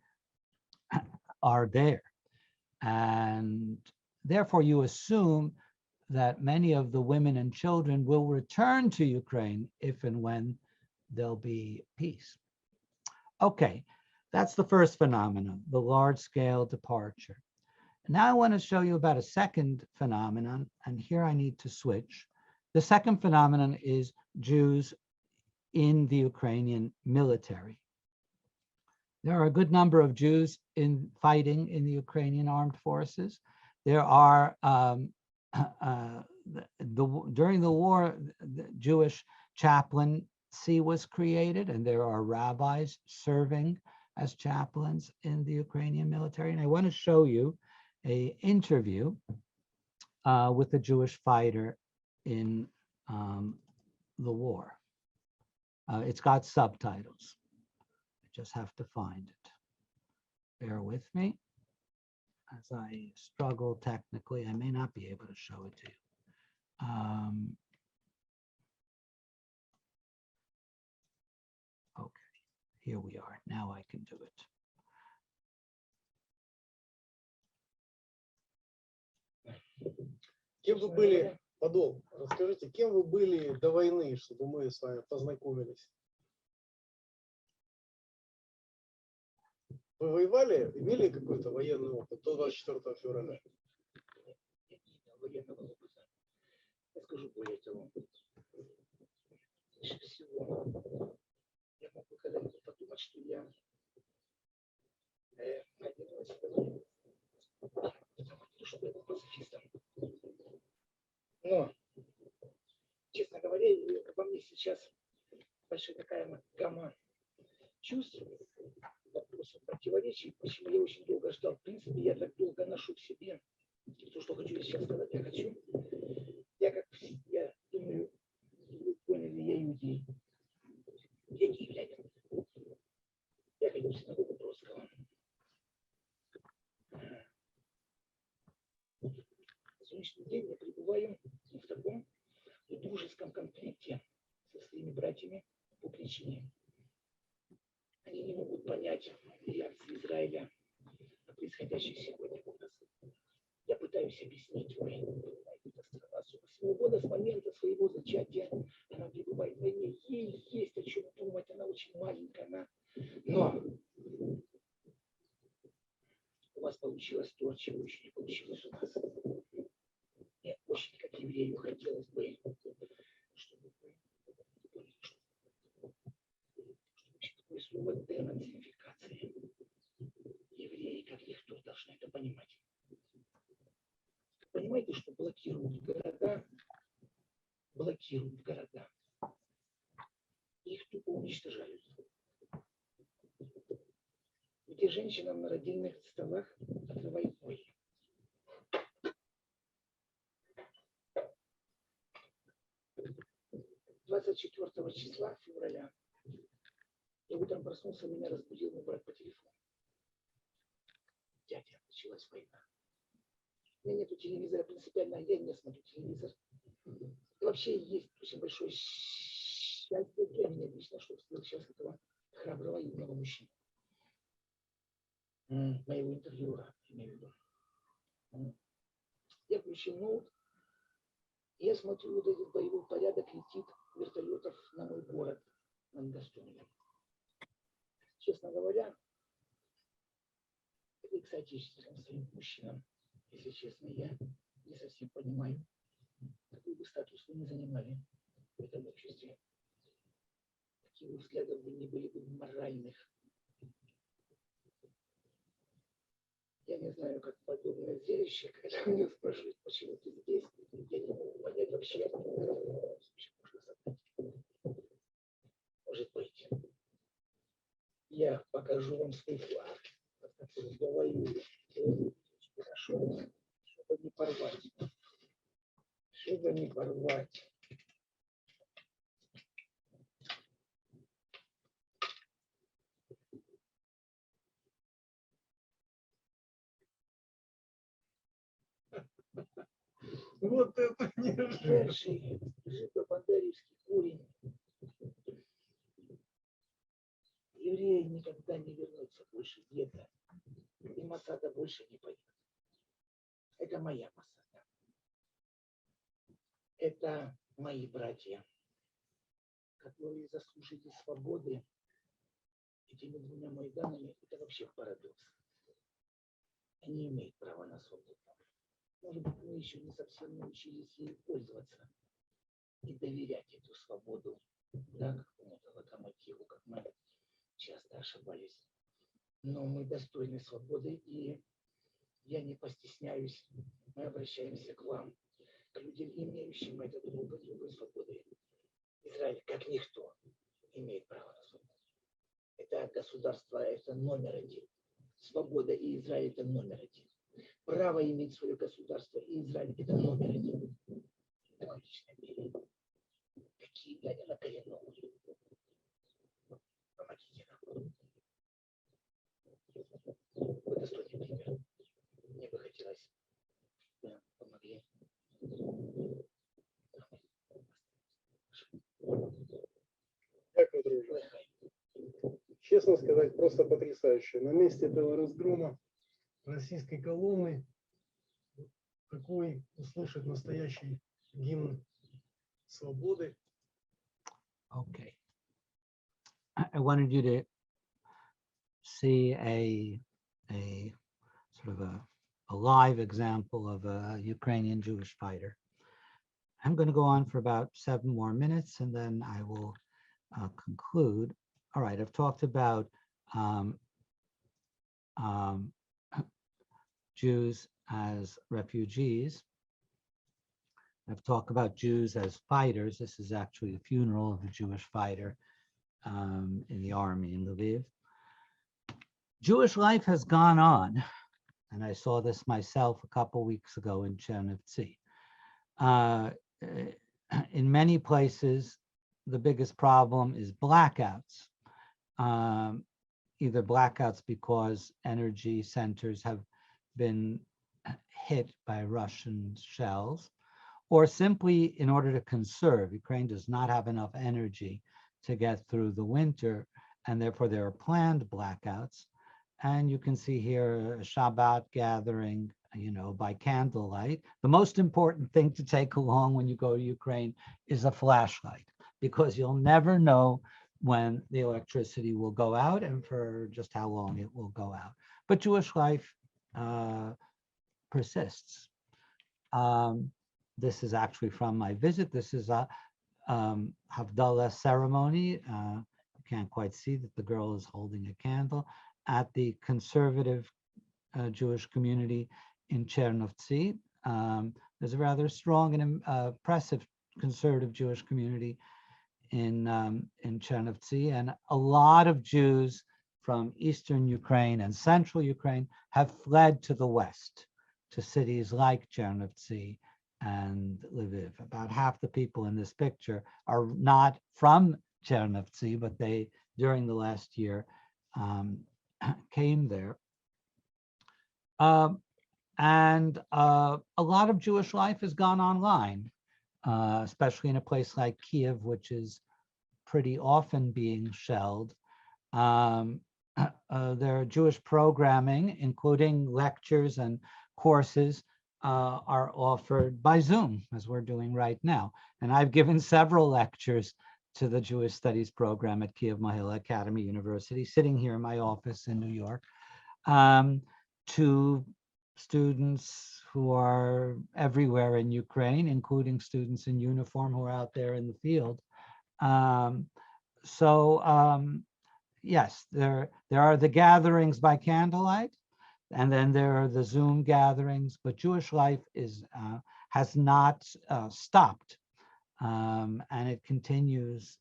are there. And therefore you assume that many of the women and children will return to Ukraine if and when there'll be peace. Okay, that's the first phenomenon, the large-scale departure. Now I want to show you about a second phenomenon, and here I need to switch. The second phenomenon is Jews in the Ukrainian military. There are a good number of Jews fighting in the Ukrainian armed forces. There are, during the war, the Jewish chaplaincy was created, and there are rabbis serving as chaplains in the Ukrainian military. And I want to show you an interview with a Jewish fighter in the war. It's got subtitles. I just have to find it. Bear with me. As I struggle technically, I may not be able to show it to you. Okay, here we are. Now I can do it. Кем вы были, Подол, расскажите, кем вы были до войны, чтобы мы с вами познакомились? Вы воевали, имели какой-то военный опыт до 24 февраля? Военного опыта. Я скажу более того. Прежде всего, я могу когда-нибудь подумать, что я надеялась, что я был пацифистом. Но, честно говоря, во мне сейчас большая такая гамма чувств, вопросов, противоречий, почему я очень долго ждал. В принципе, я так долго ношу в себе то, что хочу сейчас сказать. Я думаю, вы поняли, я иудей. Я не являюсь. Я ходил в синагогу Бродского. На сегодняшний день я пребываю в таком дружеском конфликте со своими братьями по причине. Они не могут понять реакции Израиля на происходящее сегодня у нас. Я пытаюсь объяснить, с года, с момента своего зачатия, она пребывает в войне, ей есть о чем думать, она очень маленькая, но у вас получилось то, чего еще не получилось у нас. Мне очень, как еврею, хотелось бы, чтобы вы поняли, что такое слово денацификация. Евреи, как никто, должны это понимать. Понимаете, что блокируют города, их тупо уничтожают. Где женщинам на родильных столах отрывают ноги. «24 числа февраля я утром проснулся, меня разбудил мой брат по телефону. Дядя, началась война. У меня нету телевизора принципиально, я не смотрю телевизор. И вообще есть очень большое счастье для меня лично, что встретил сейчас этого храброго юного мужчину. Моего интервьюера, имею в виду. Я включил ноут, и я смотрю, вот этот боевой порядок летит вертолетов на мой город, на Гастомеле. Честно говоря, это к соотечественным своим мужчинам. Если честно, я не совсем понимаю, какой бы статус вы ни занимали в этом обществе, каких взглядов вы не были бы моральных. Я не знаю, как подобное зрелище, когда меня спрашивают, почему ты здесь, я не могу понять вообще, может быть. я покажу вам свой флаг, под которым я воюю. Хорошо, чтобы не порвать. Чтобы не порвать. Вот это неожиданно. Жидо-бандерівський корень. Евреи никогда не вернутся больше где-то. И Масада больше не пойдет. Это моя Масада. Это мои братья, которые заслужили свободы этими двумя Майданами. Это вообще парадокс. Они имеют право на свободу. Может быть, мы еще не совсем научились ей пользоваться и доверять эту свободу, да, какому-то локомотиву, как мы часто ошибались. Но мы достойны свободы, и я не постесняюсь. Мы обращаемся к вам, к людям, имеющим эту другой свободы. Израиль, как никто, имеет право на свободу. Это государство, это номер один. Свобода и Израиль – это номер один. Право иметь свое государство и Израиль – это номер один. Это личное мнение. Какие глядя коренные. Помогите нам. Вы достойный пример. Мне бы хотелось, да, помогли. Дякую, друже. Честно сказать, просто потрясающе. На месте этого разгрома российской колонны такой услышать настоящий гимн свободы. Okay. I wanted you to see a sort of a live example of a Ukrainian Jewish fighter. I'm going to go on for about 7 more minutes and then I will conclude. All right, I've talked about Jews as refugees. I've talked about Jews as fighters. This is actually a funeral of a Jewish fighter in the army in Lviv. Jewish life has gone on, and I saw this myself a couple weeks ago in Chernivtsi. In many places, the biggest problem is blackouts. Either blackouts because energy centers have been hit by Russian shells, or simply in order to conserve. Ukraine does not have enough energy to get through the winter, and therefore there are planned blackouts. And you can see here a Shabbat gathering, by candlelight. The most important thing to take along when you go to Ukraine is a flashlight, because you'll never know when the electricity will go out and for just how long it will go out. But Jewish life persists. This is actually from my visit. This is a Havdalah ceremony. You can't quite see that the girl is holding a candle at the conservative Jewish community in Chernivtsi. There's a rather strong and impressive conservative Jewish community in Chernivtsi, and a lot of Jews from eastern Ukraine and central Ukraine have fled to the west, to cities like Chernivtsi and Lviv. About half the people in this picture are not from Chernivtsi, but they, during the last year, came there. And a lot of Jewish life has gone online, especially in a place like Kiev, which is pretty often being shelled. There are Jewish programming, including lectures and courses, are offered by Zoom, as we're doing right now. And I've given several lectures to the Jewish Studies program at Kiev Mohila Academy University, sitting here in my office in New York, to students who are everywhere in Ukraine, including students in uniform who are out there in the field. Yes, there are the gatherings by candlelight, and then there are the Zoom gatherings, but Jewish life has not stopped, and it continues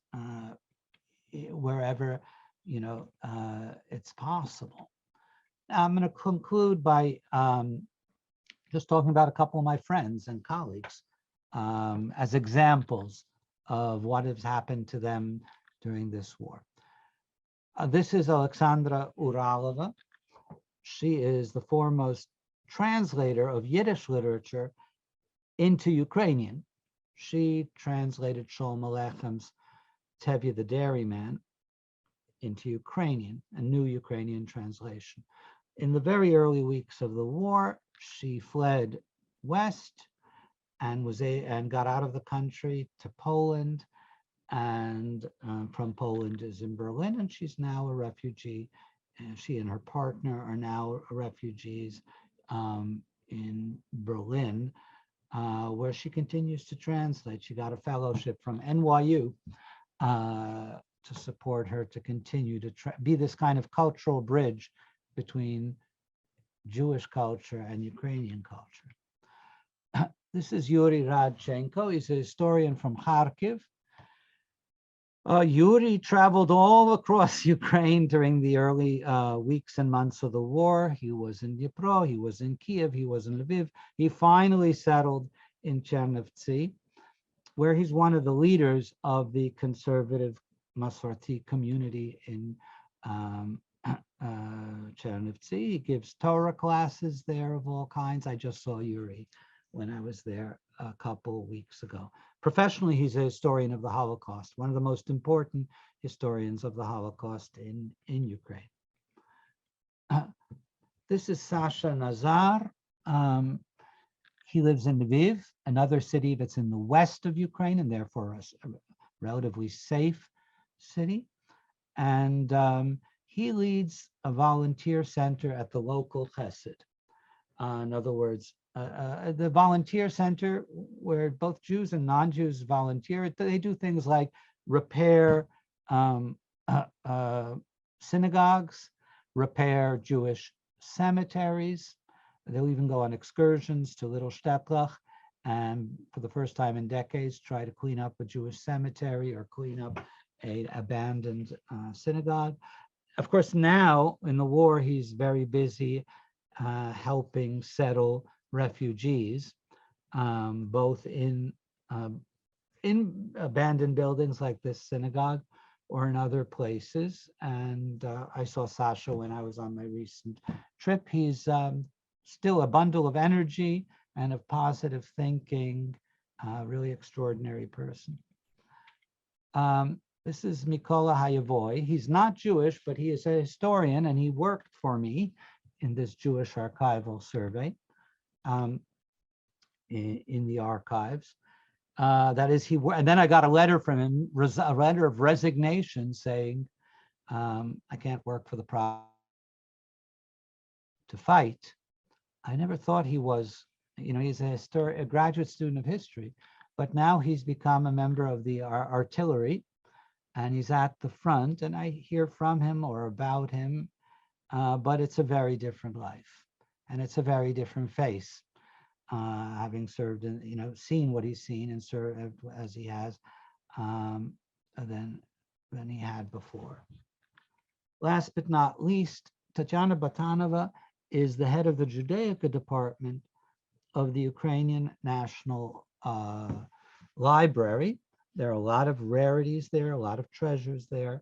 wherever it's possible. Now, I'm going to conclude by just talking about a couple of my friends and colleagues as examples of what has happened to them during this war. This is Alexandra Uralova. She is the foremost translator of Yiddish literature into Ukrainian. She translated Sholem Alechem's Tevye the Dairyman into Ukrainian, a new Ukrainian translation. In the very early weeks of the war, she fled west and got out of the country to Poland, and from Poland is in Berlin, and she's now a refugee. And she and her partner are now refugees in Berlin, where she continues to translate. She got a fellowship from NYU to support her to continue to be this kind of cultural bridge between Jewish culture and Ukrainian culture. This is Yuri Radchenko. He's a historian from Kharkiv. Yuri traveled all across Ukraine during the early weeks and months of the war. He was in Dnipro, he was in Kiev, he was in Lviv. He finally settled in Chernivtsi, where he's one of the leaders of the conservative Masorti community in Chernivtsi. He gives Torah classes there of all kinds. I just saw Yuri when I was there a couple of weeks ago. Professionally, he's a historian of the Holocaust, one of the most important historians of the Holocaust in Ukraine. This is Sasha Nazar. He lives in Lviv, another city that's in the west of Ukraine and therefore a relatively safe city. And he leads a volunteer center at the local Chesed. In other words, the volunteer center where both Jews and non-Jews volunteer. They do things like repair synagogues, repair Jewish cemeteries. They'll even go on excursions to Little Shtetlach and for the first time in decades try to clean up a Jewish cemetery or clean up an abandoned synagogue. Of course, now in the war, he's very busy helping settle refugees, both in abandoned buildings like this synagogue or in other places. And I saw Sasha when I was on my recent trip. He's still a bundle of energy and of positive thinking, really extraordinary person. This is Mikola Hayavoy. He's not Jewish, but he is a historian, and he worked for me in this Jewish archival survey in the archives. That is, and then I got a letter from him, a letter of resignation saying, I can't work for the project to fight. I never thought he was, he's a graduate student of history, but now he's become a member of the artillery and he's at the front, and I hear from him or about him, but it's a very different life and it's a very different face, having served in, seen what he's seen and served as he has than he had before. Last but not least, Tatiana Batanova is the head of the Judaica department of the Ukrainian National Library. There are a lot of rarities there, a lot of treasures there,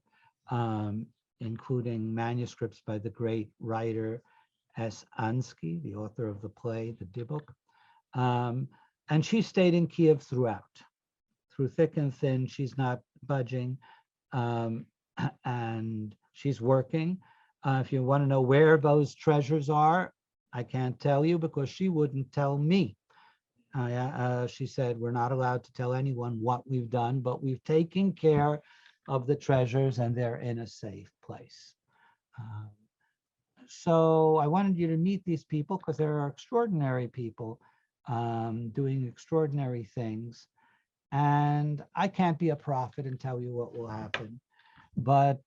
including manuscripts by the great writer S. Ansky, the author of the play, The Dybbuk. And she stayed in Kiev throughout. Through thick and thin, she's not budging, and she's working. If you want to know where those treasures are, I can't tell you because she wouldn't tell me. She said, we're not allowed to tell anyone what we've done, but we've taken care of the treasures and they're in a safe place. So I wanted you to meet these people because there are extraordinary people doing extraordinary things. And I can't be a prophet and tell you what will happen, but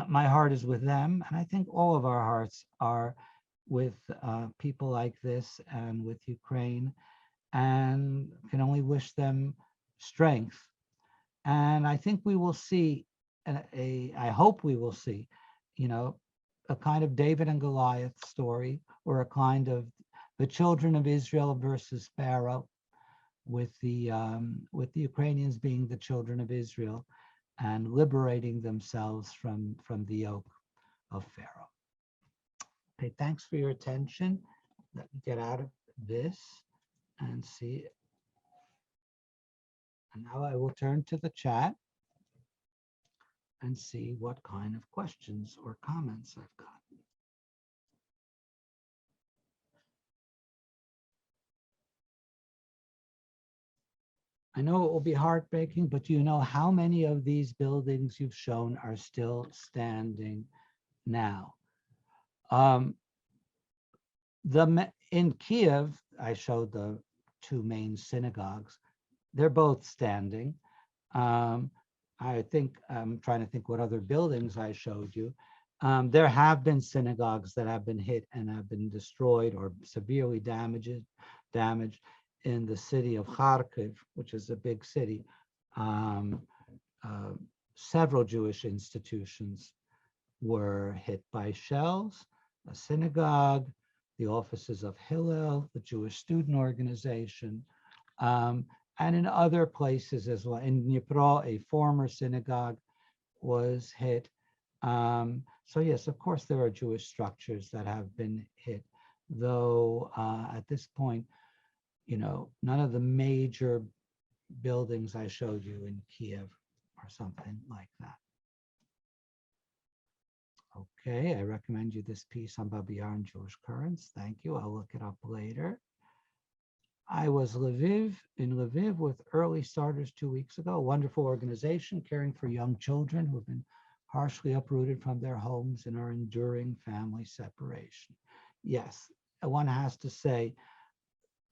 my heart is with them. And I think all of our hearts are with people like this and with Ukraine, and can only wish them strength. And I think we will see I hope we will see, you know, a kind of David and Goliath story, or a kind of the children of Israel versus Pharaoh, with the Ukrainians being the children of Israel and liberating themselves from the yoke of Pharaoh. Okay, thanks for your attention. Let me get out of this and see. And now I will turn to the chat and see what kind of questions or comments I've got. I know it will be heartbreaking, but do you know how many of these buildings you've shown are still standing now? In Kiev, I showed the two main synagogues. They're both standing. I think I'm trying to think what other buildings I showed you. There have been synagogues that have been hit and have been destroyed or severely damaged in the city of Kharkiv, which is a big city. Several Jewish institutions were hit by shells, a synagogue, the offices of Hillel, the Jewish student organization, and in other places as well. In Dnipro, a former synagogue was hit. So yes, of course, there are Jewish structures that have been hit, though at this point, you know, none of the major buildings I showed you in Kiev or something like that. Okay, I recommend you this piece on Babi Yar and Jewish currents. Thank you. I'll look it up later. I was in Lviv with Early Starters 2 weeks ago, a wonderful organization caring for young children who have been harshly uprooted from their homes and are enduring family separation. Yes, one has to say,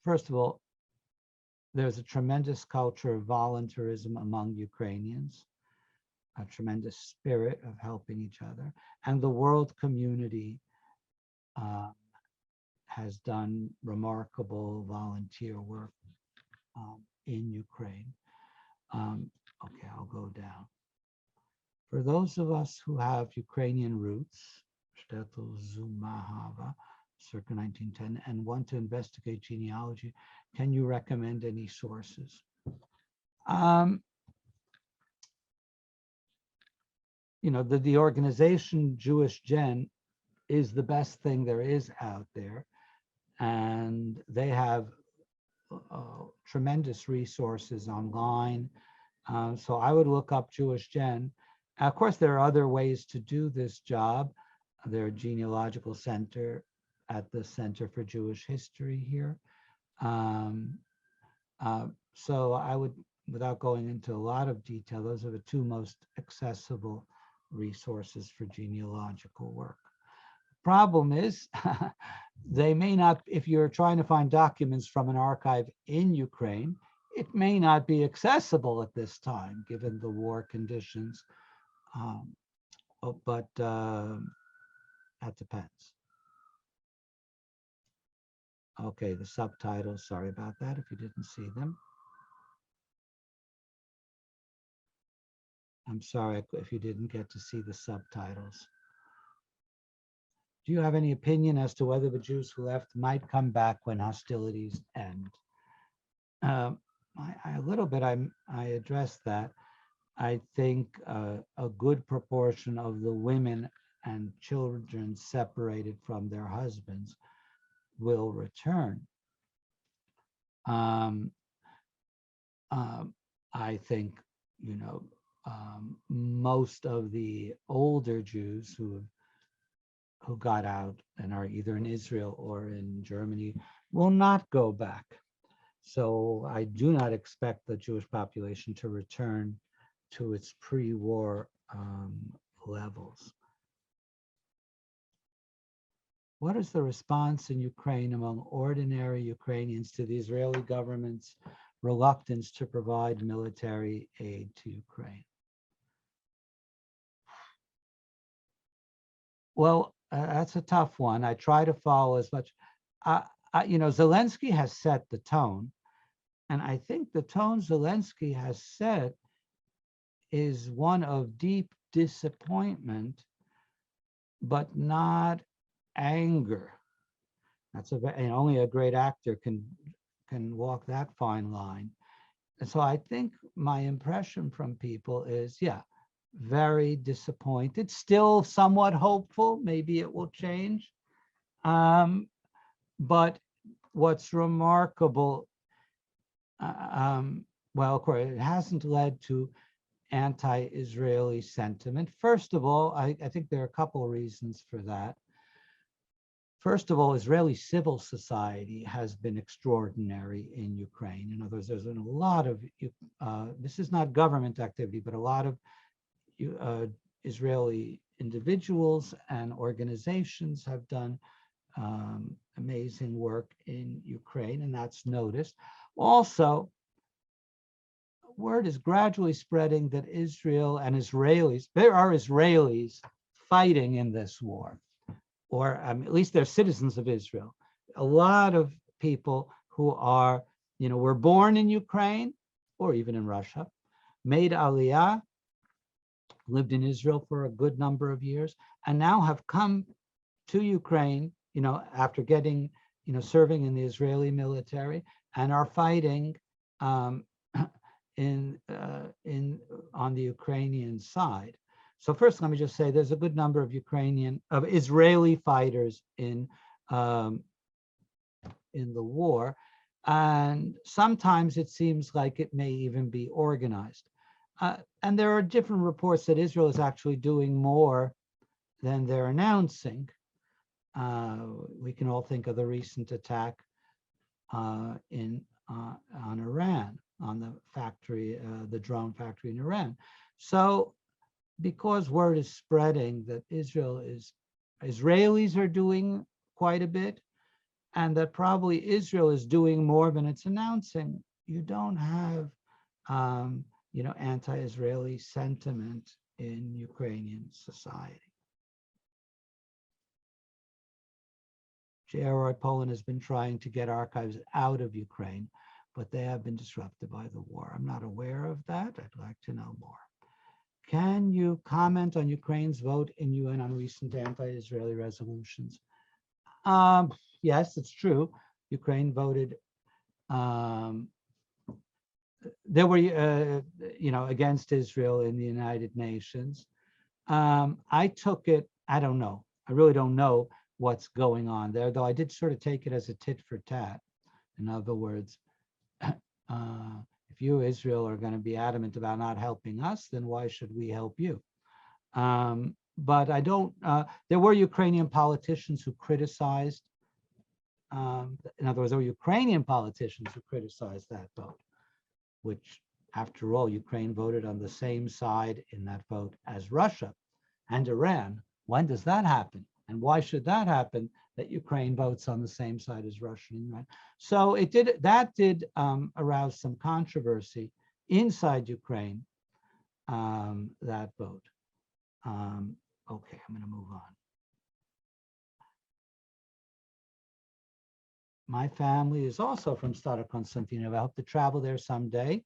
first of all, there's a tremendous culture of voluntarism among Ukrainians, a tremendous spirit of helping each other, and the world community has done remarkable volunteer work in Ukraine. Okay, I'll go down. For those of us who have Ukrainian roots, Shtetl Zumahava, circa 1910, and want to investigate genealogy, can you recommend any sources? You know, the organization Jewish Gen is the best thing there is out there, and they have tremendous resources online. So I would look up Jewish Gen. Of course, there are other ways to do this job. Their genealogical center at the Center for Jewish History here. So I would, without going into a lot of detail, those are the two most accessible resources for genealogical work. Problem is, they may not, if you're trying to find documents from an archive in Ukraine, it may not be accessible at this time, given the war conditions. But that depends. Okay, the subtitles, sorry about that if you didn't see them. I'm sorry if you didn't get to see the subtitles. Do you have any opinion as to whether the Jews who left might come back when hostilities end? A little bit, I addressed that. I think a good proportion of the women and children separated from their husbands will return. I think, you know, most of the older Jews who got out and are either in Israel or in Germany will not go back. So I do not expect the Jewish population to return to its pre-war levels. What is the response in Ukraine among ordinary Ukrainians to the Israeli government's reluctance to provide military aid to Ukraine? Well, that's a tough one. I try to follow as much. You know, Zelensky has set the tone, and I think the tone Zelensky has set is one of deep disappointment, but not anger. That's and only a great actor can walk that fine line. And so I think my impression from people is, yeah, very disappointed, still somewhat hopeful, maybe it will change. But what's remarkable, well, of course, it hasn't led to anti-Israeli sentiment. First of all, I think there are a couple of reasons for that. First of all, Israeli civil society has been extraordinary in Ukraine. In other words, there's been a lot of, this is not government activity, but a lot of Israeli individuals and organizations have done amazing work in Ukraine, and that's noticed. Also, word is gradually spreading that Israel and Israelis, there are Israelis fighting in this war, or at least they're citizens of Israel. A lot of people who are, were born in Ukraine or even in Russia, made Aliyah, lived in Israel for a good number of years, and now have come to Ukraine, after getting, serving in the Israeli military, and are fighting on the Ukrainian side. So first, let me just say there's a good number of Israeli fighters in the war, and sometimes it seems like it may even be organized. And there are different reports that Israel is actually doing more than they're announcing. We can all think of the recent attack on Iran, on the factory, the drone factory in Iran. So because word is spreading that Israelis are doing quite a bit, and that probably Israel is doing more than it's announcing, you don't have, anti-Israeli sentiment in Ukrainian society. JRI Poland has been trying to get archives out of Ukraine, but they have been disrupted by the war. I'm not aware of that. I'd like to know more. Can you comment on Ukraine's vote in UN on recent anti-Israeli resolutions? Yes, it's true. Ukraine voted, there were, against Israel in the United Nations. I took it, I don't know. I really don't know what's going on there, though I did sort of take it as a tit for tat. In other words, if you, Israel, are going to be adamant about not helping us, then why should we help you? But I don't, there were Ukrainian politicians who criticized, in other words, there were Ukrainian politicians who criticized that vote, which, after all, Ukraine voted on the same side in that vote as Russia and Iran. When does that happen? And why should that happen, that Ukraine votes on the same side as Russia and Iran? So that did arouse some controversy inside Ukraine, that vote. Okay, I'm going to move on. My family is also from Stara Konstantinov. I hope to travel there someday.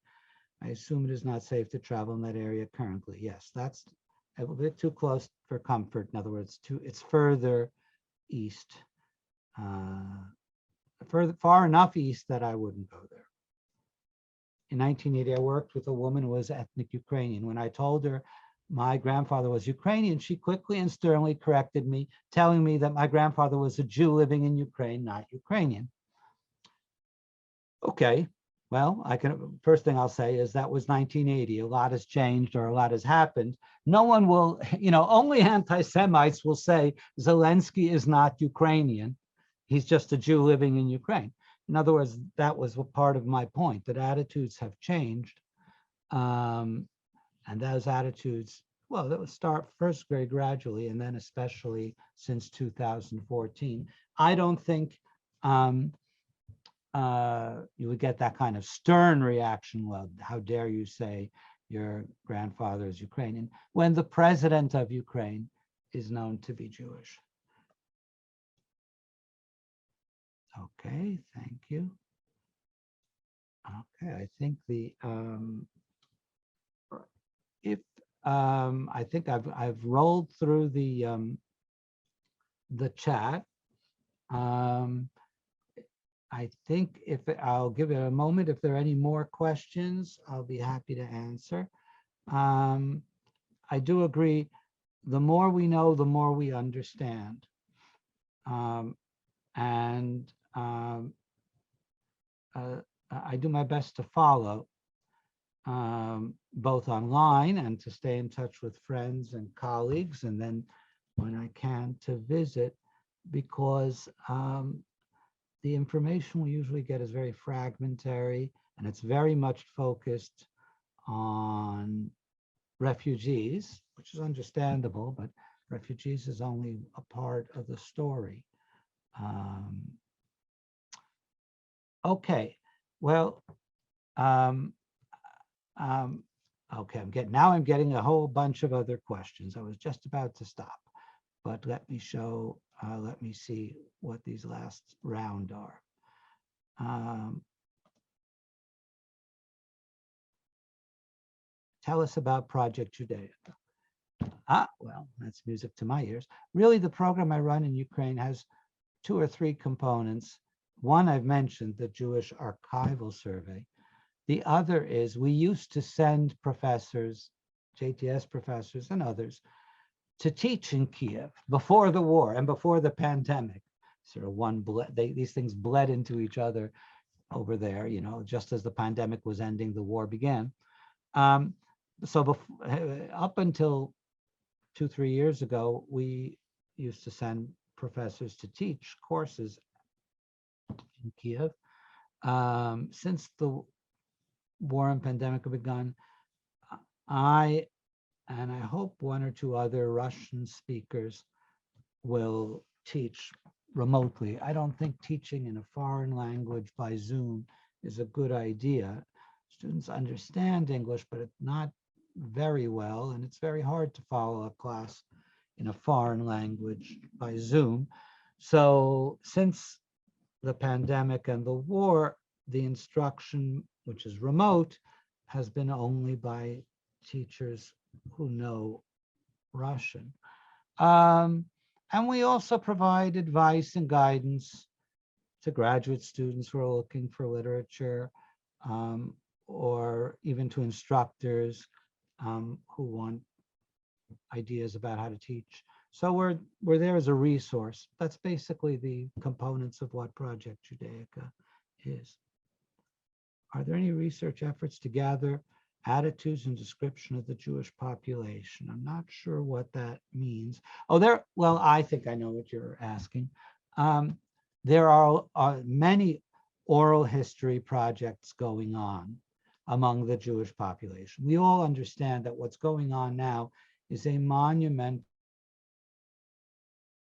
I assume it is not safe to travel in that area currently. Yes, that's a little bit too close for comfort. In other words, it's further east, far enough east that I wouldn't go there. In 1980, I worked with a woman who was ethnic Ukrainian. When I told her my grandfather was Ukrainian, she quickly and sternly corrected me, telling me that my grandfather was a Jew living in Ukraine, not Ukrainian. Okay, well, first thing I'll say is that was 1980. A lot has changed, or a lot has happened. No one will, only anti-Semites will say Zelensky is not Ukrainian. He's just a Jew living in Ukraine. In other words, that was part of my point, that attitudes have changed. And those attitudes, well, that would start first very gradually, and then especially since 2014. I don't think you would get that kind of stern reaction. Well, how dare you say your grandfather is Ukrainian, when the president of Ukraine is known to be Jewish. Okay, thank you. Okay, I think if I think I've rolled through the chat. I think I'll give it a moment. If there are any more questions, I'll be happy to answer. I do agree. The more we know, the more we understand. I do my best to follow, both online and to stay in touch with friends and colleagues, and then when I can to visit, because the information we usually get is very fragmentary, and it's very much focused on refugees, which is understandable, but refugees is only a part of the story. Okay, well, okay, I'm getting a whole bunch of other questions. I was just about to stop, but let me see what these last round are. Tell us about Project Judaica. Well, that's music to my ears. Really, the program I run in Ukraine has 2 or 3 components. One I've mentioned, the Jewish Archival Survey. The other is we used to send professors, JTS professors and others, to teach in Kiev before the war and before the pandemic. Sort of these things bled into each other over there, you know, just as the pandemic was ending, the war began. So up until 2-3 years ago, we used to send professors to teach courses in Kiev. Since the war and pandemic have begun, I hope 1 or 2 other Russian speakers will teach remotely. I don't think teaching in a foreign language by Zoom is a good idea. Students understand English, but it's not very well, and it's very hard to follow a class in a foreign language by Zoom. So since the pandemic and the war, the instruction, which is remote, has been only by teachers who know Russian. And we also provide advice and guidance to graduate students who are looking for literature, or even to instructors who want ideas about how to teach. So we're there as a resource. That's basically the components of what Project Judaica is. Are there any research efforts to gather attitudes and description of the Jewish population? I'm not sure what that means. Well, I think I know what you're asking. There are many oral history projects going on among the Jewish population. We all understand that what's going on now is a monumental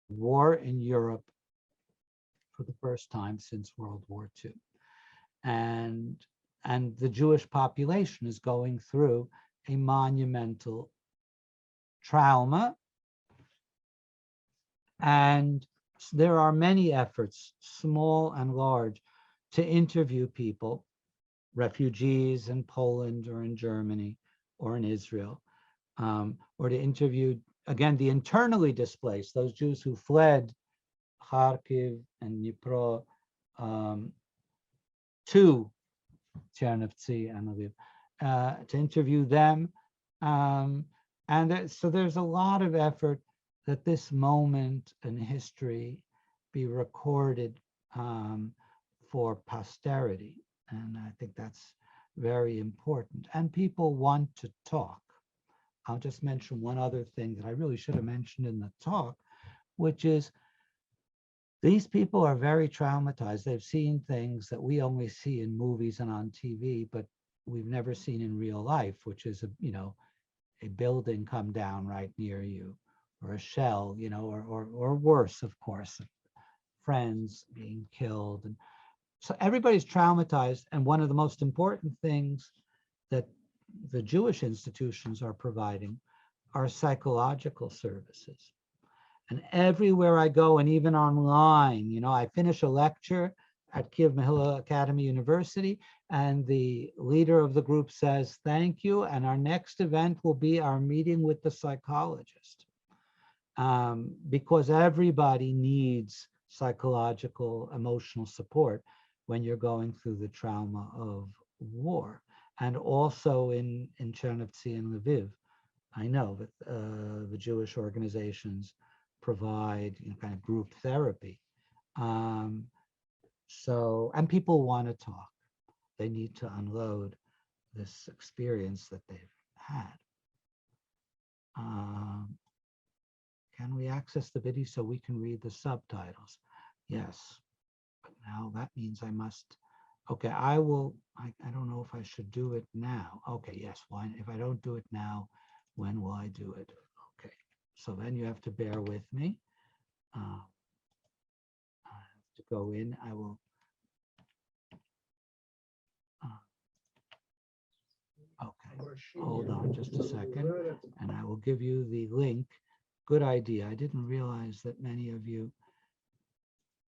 war in Europe for the first time since World War II. And the Jewish population is going through a monumental trauma. And there are many efforts, small and large, to interview people, refugees in Poland or in Germany or in Israel, or to interview, again, the internally displaced, those Jews who fled Kharkiv and Dnipro to Chernivtsi and Lviv, to interview them. So there's a lot of effort that this moment in history be recorded for posterity. And I think that's very important. And people want to talk. I'll just mention one other thing that I really should have mentioned in the talk, which is these people are very traumatized. They've seen things that we only see in movies and on TV, but we've never seen in real life, which is a building come down right near you, or a shell, or worse, of course, friends being killed. And so everybody's traumatized. And one of the most important things that the Jewish institutions are providing are psychological services. And everywhere I go, and even online, I finish a lecture at Kiev Mehila Academy University. And the leader of the group says, thank you. And our next event will be our meeting with the psychologist. Because everybody needs psychological, emotional support when you're going through the trauma of war. And also in Chernivtsi and Lviv, I know that the Jewish organizations provide kind of group therapy. And people want to talk. They need to unload this experience that they've had. Can we access the video so we can read the subtitles? Yes, but now that means I must, okay, I don't know if I should do it now. Okay, yes, why, if I don't do it now, when will I do it? Okay, so then you have to bear with me. I have to go in, I will. Okay, hold on just a second, and I will give you the link. Good idea. I didn't realize that many of you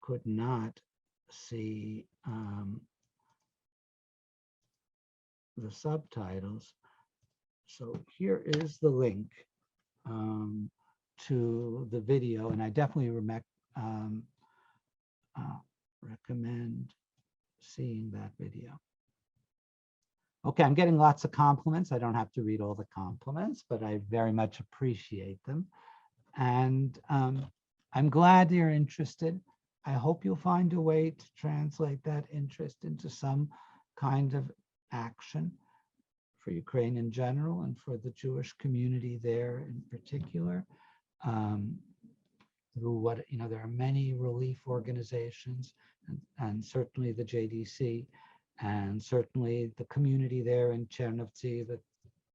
could not see the subtitles. So here is the link to the video, and I definitely recommend seeing that video. Okay, I'm getting lots of compliments. I don't have to read all the compliments, but I very much appreciate them. And I'm glad you're interested. I hope you'll find a way to translate that interest into some kind of action for Ukraine in general and for the Jewish community there in particular. Through what, there are many relief organizations and certainly the JDC and certainly the community there in Chernivtsi, the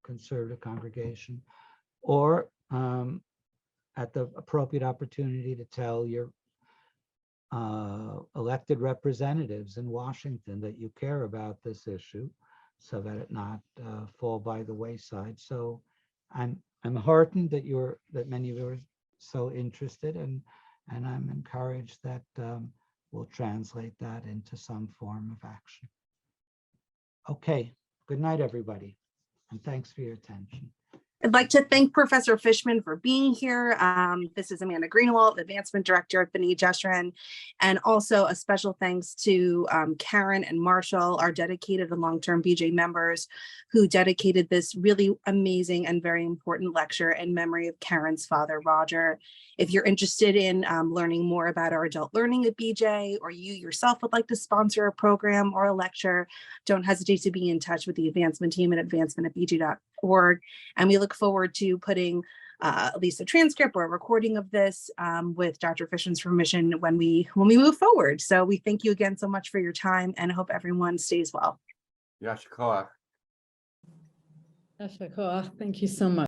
conservative congregation, or at the appropriate opportunity to tell your elected representatives in Washington that you care about this issue so that it not fall by the wayside. So I'm heartened that many of you are so interested, and I'm encouraged that we'll translate that into some form of action. Okay, good night, everybody, and thanks for your attention. I'd like to thank Professor Fishman for being here. This is Amanda Greenwald, Advancement Director at B'nai Jeshurun, and also a special thanks to Karen and Marshall, our dedicated and long-term BJ members who dedicated this really amazing and very important lecture in memory of Karen's father, Roger. If you're interested in learning more about our adult learning at BJ, or you yourself would like to sponsor a program or a lecture, don't hesitate to be in touch with the advancement team at advancement@bj.org. And we look forward to putting at least a transcript or a recording of this with Dr. Fishman's permission when we move forward. So we thank you again so much for your time, and I hope everyone stays well. Yasher koach. Yasher koach. Thank you so much.